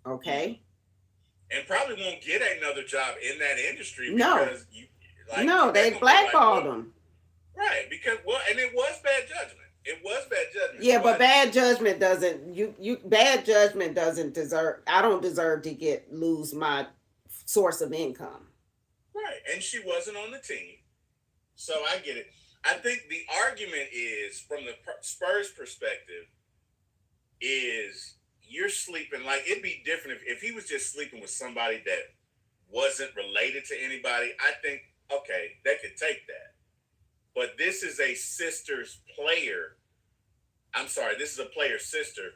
Okay?
And probably won't get another job in that industry
No.
because
They blackballed him.
Right, because and it was bad judgment. It was bad judgment.
Yeah, but bad judgment doesn't bad judgment doesn't deserve. I don't deserve to lose my source of income.
Right, and she wasn't on the team, so I get it. I think the argument is from the Spurs perspective is you're sleeping like it'd be different if he was just sleeping with somebody that wasn't related to anybody. I think okay, they could take that. But this is a sister's player. I'm sorry, this is a player's sister.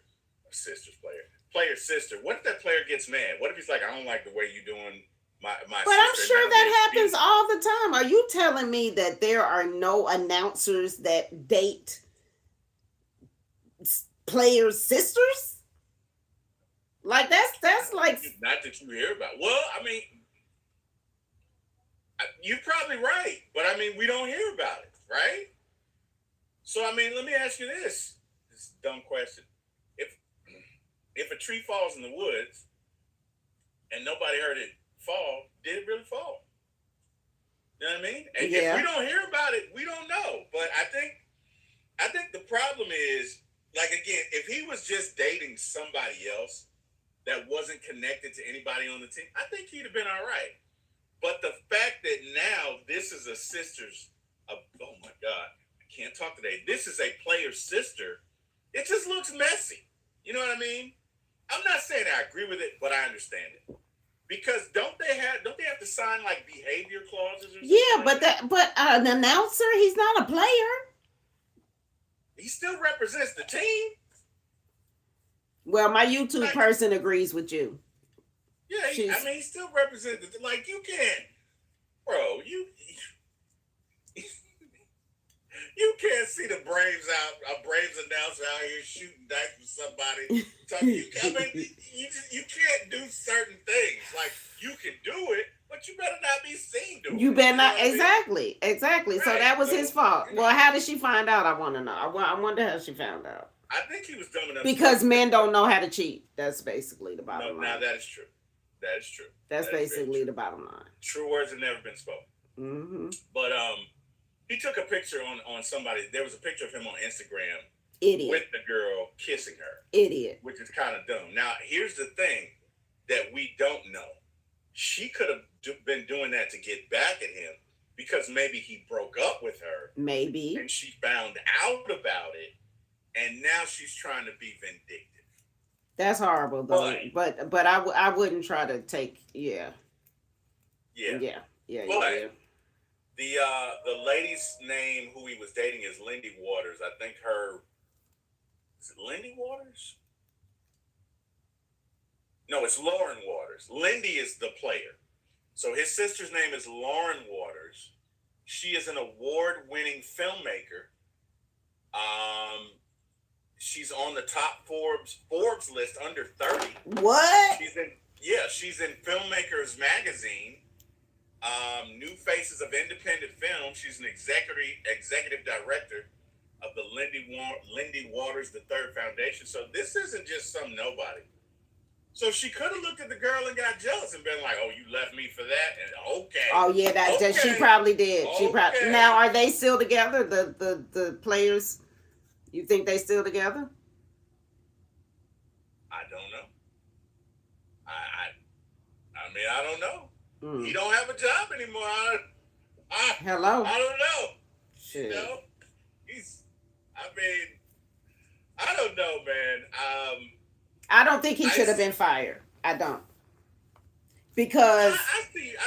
Sister's player. Player's sister. What if that player gets mad? What if he's like, I don't like the way you're doing my
But I'm sure that happens all the time. Are you telling me that there are no announcers that date players' sisters? Like that's like
not that you hear about. Well, I mean, you're probably right, but I mean, we don't hear about it, right? So I mean, let me ask you this is a dumb question. If a tree falls in the woods and nobody heard it fall, did it really fall? You know what I mean? And if we don't hear about it, we don't know. But I think the problem is, like again, if he was just dating somebody else that wasn't connected to anybody on the team, I think he'd have been all right. But the fact that now this is a sister's, oh my God, I can't talk today. This is a player's sister. It just looks messy. You know what I mean? I'm not saying I agree with it, but I understand it. Because don't they have to sign like behavior clauses or something?
Yeah, but an announcer, he's not a player.
He still represents the team.
Well, my YouTube person agrees with you.
Yeah, he still represents the like you can't, bro. You can't see the Braves a Braves announcer out here shooting dice with somebody. You can't do certain things. Like you can do it, but you better not be seen doing it.
You better not. Exactly. Right. So that was his fault.
You know.
Well, how did she find out? I want to know. I wonder how she found out.
I think he was dumb enough.
Because men don't know how to cheat. That's basically the bottom line.
Now that is true. That is true.
That's basically the bottom line.
True words have never been spoken.
Mm-hmm.
But he took a picture on somebody. There was a picture of him on Instagram.
Idiot.
With the girl kissing her.
Idiot.
Which is kind of dumb. Now, here's the thing that we don't know. She could have been doing that to get back at him because maybe he broke up with her.
Maybe.
And she found out about it. And now she's trying to be vindictive.
That's horrible, though. But I wouldn't try to take. Yeah.
The lady's name who he was dating is Lindy Waters. I think is it Lindy Waters? No, it's Lauren Waters. Lindy is the player. So his sister's name is Lauren Waters. She is an award-winning filmmaker. She's on the top Forbes list under 30.
What?
She's in Filmmakers Magazine. New Faces of Independent Film. She's an executive director of the Lindy Waters III Foundation. So this isn't just some nobody. So she could have looked at the girl and got jealous and been like, "Oh, you left me for that?" And okay.
Oh yeah, that she probably did. Okay. Now, are they still together? The players. You think they still together?
I don't know. I mean, I don't know. He don't have a job anymore.
Hello.
I don't know.
Shit.
You know, I don't know, man.
I don't think he should have been fired. I don't. Because
I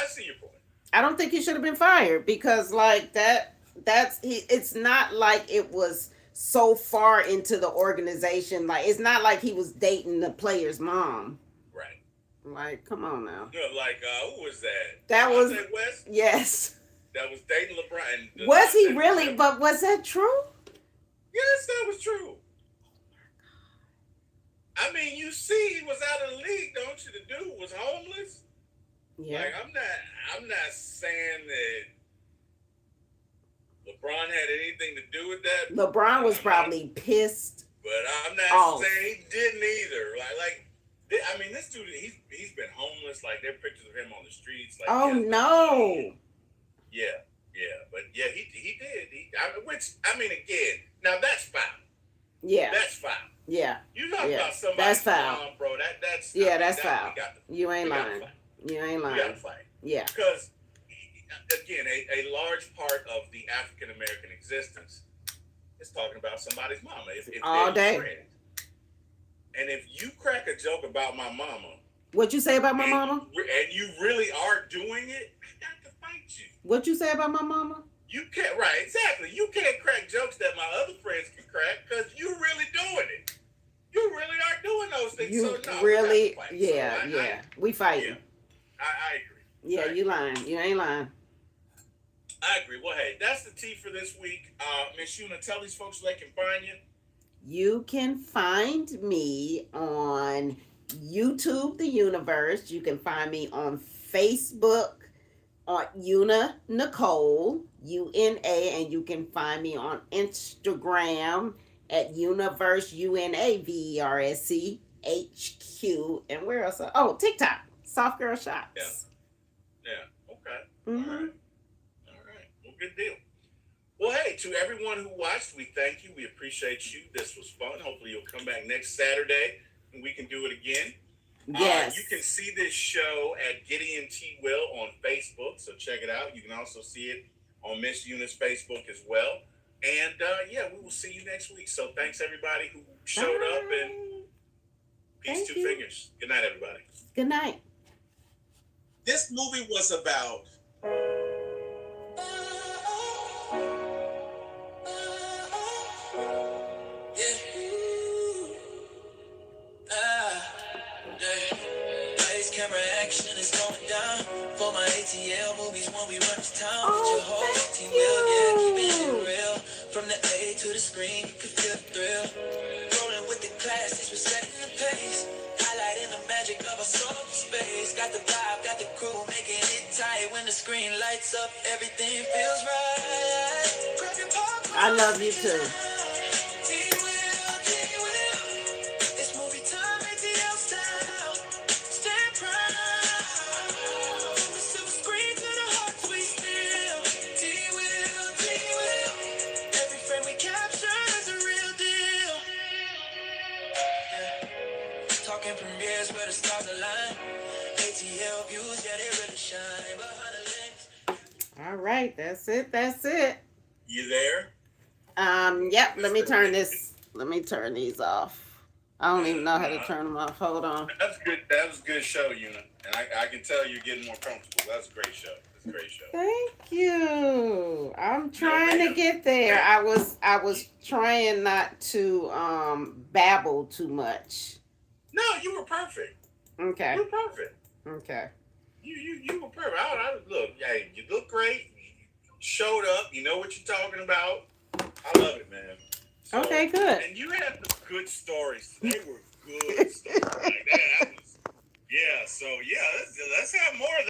see your point.
I don't think he should have been fired because like it's not like it was so far into the organization. Like it's not like he was dating the player's mom. Right. Like, come on now.
Like, who was that?
That was
West?
Yes.
that was dating LeBron. And
Was he really? But was that true?
Yes, that was true. I mean, you see, he was out of the league, don't you? The dude was homeless.
Yeah.
Like, I'm not saying that LeBron had anything to do with that.
LeBron was probably pissed.
But I'm not
off.
saying he didn't either. I mean, this dude, he's been homeless. Like, there are pictures of him on the streets. Like,
Oh no.
Yeah, but yeah, he did. Again, now that's foul.
Yeah.
That's foul.
Yeah.
You talk
Yeah.
about somebody,
That's foul.
bro. That's
Yeah,
I mean,
that's
that,
foul.
we
You ain't
we gotta
lying.
fight.
You ain't
We
lying.
gotta fight.
Yeah.
Because again, a large part of the African American existence is talking about somebody's mama. If
All
they're
day.
friends. And if you crack a joke about my mama,
What you say about my mama?
and you really are doing it, I got to fight you.
What you say about my mama?
You can't, right, exactly. You can't crack jokes that my other friends can crack because you really doing it. You really are doing those things.
You
so, no,
really,
fight.
yeah,
So
yeah. We fighting.
Yeah, I agree.
Yeah, you lying. You ain't lying.
I agree. Well, hey, that's the tea for this week. Miss Una, tell these folks where they can find you.
You can find me on YouTube, the UnaVerse. You can find me on Facebook on Una Nicole, UNA, and you can find me on Instagram at UnaVerse, UNAVERSE HQ. And where else? Oh, TikTok, Soft Girl Shots.
Yeah. Okay.
Mm-hmm.
All right. Well, good deal. Well, hey, to everyone who watched, we thank you. We appreciate you. This was fun. Hopefully you'll come back next Saturday and we can do it again.
Yes.
You can see this show at Gideon T. Will on Facebook, so check it out. You can also see it on Miss Una's Facebook as well. And, we will see you next week. So thanks, everybody who showed up, and peace,
Thank
two
you.
fingers. Good night, everybody.
Good night.
This movie was about...
Camera action is going down for my ATL movies when we run this town. With your whole team, keeping it real. From the A to the screen, you can feel the thrill. Rolling with the classics, we're setting the pace. Highlighting the magic of our solar space. Got the vibe, got the crew, making it tight. When the screen lights up, everything feels right.
I love you too.
Talking premieres where the stars align. ATL views, yeah, they really shine. Behind the lens.
All right, that's it. That's it.
You there?
Yep. Let me turn these off. I don't even know how to turn them off. Hold on.
That's good. That was a good show, Una. And I can tell you're getting more comfortable. That's a great show. That's a great show.
Thank you. I'm trying to get there. I was trying not to babble too much.
No, you were perfect.
Okay.
You were perfect.
Okay.
You were perfect. Look, hey, you look great. You showed up. You know what you're talking about. I love it, man. So,
Okay, good.
And you had the good stories. They were good stories. Like that was, yeah. So yeah, let's have more of that.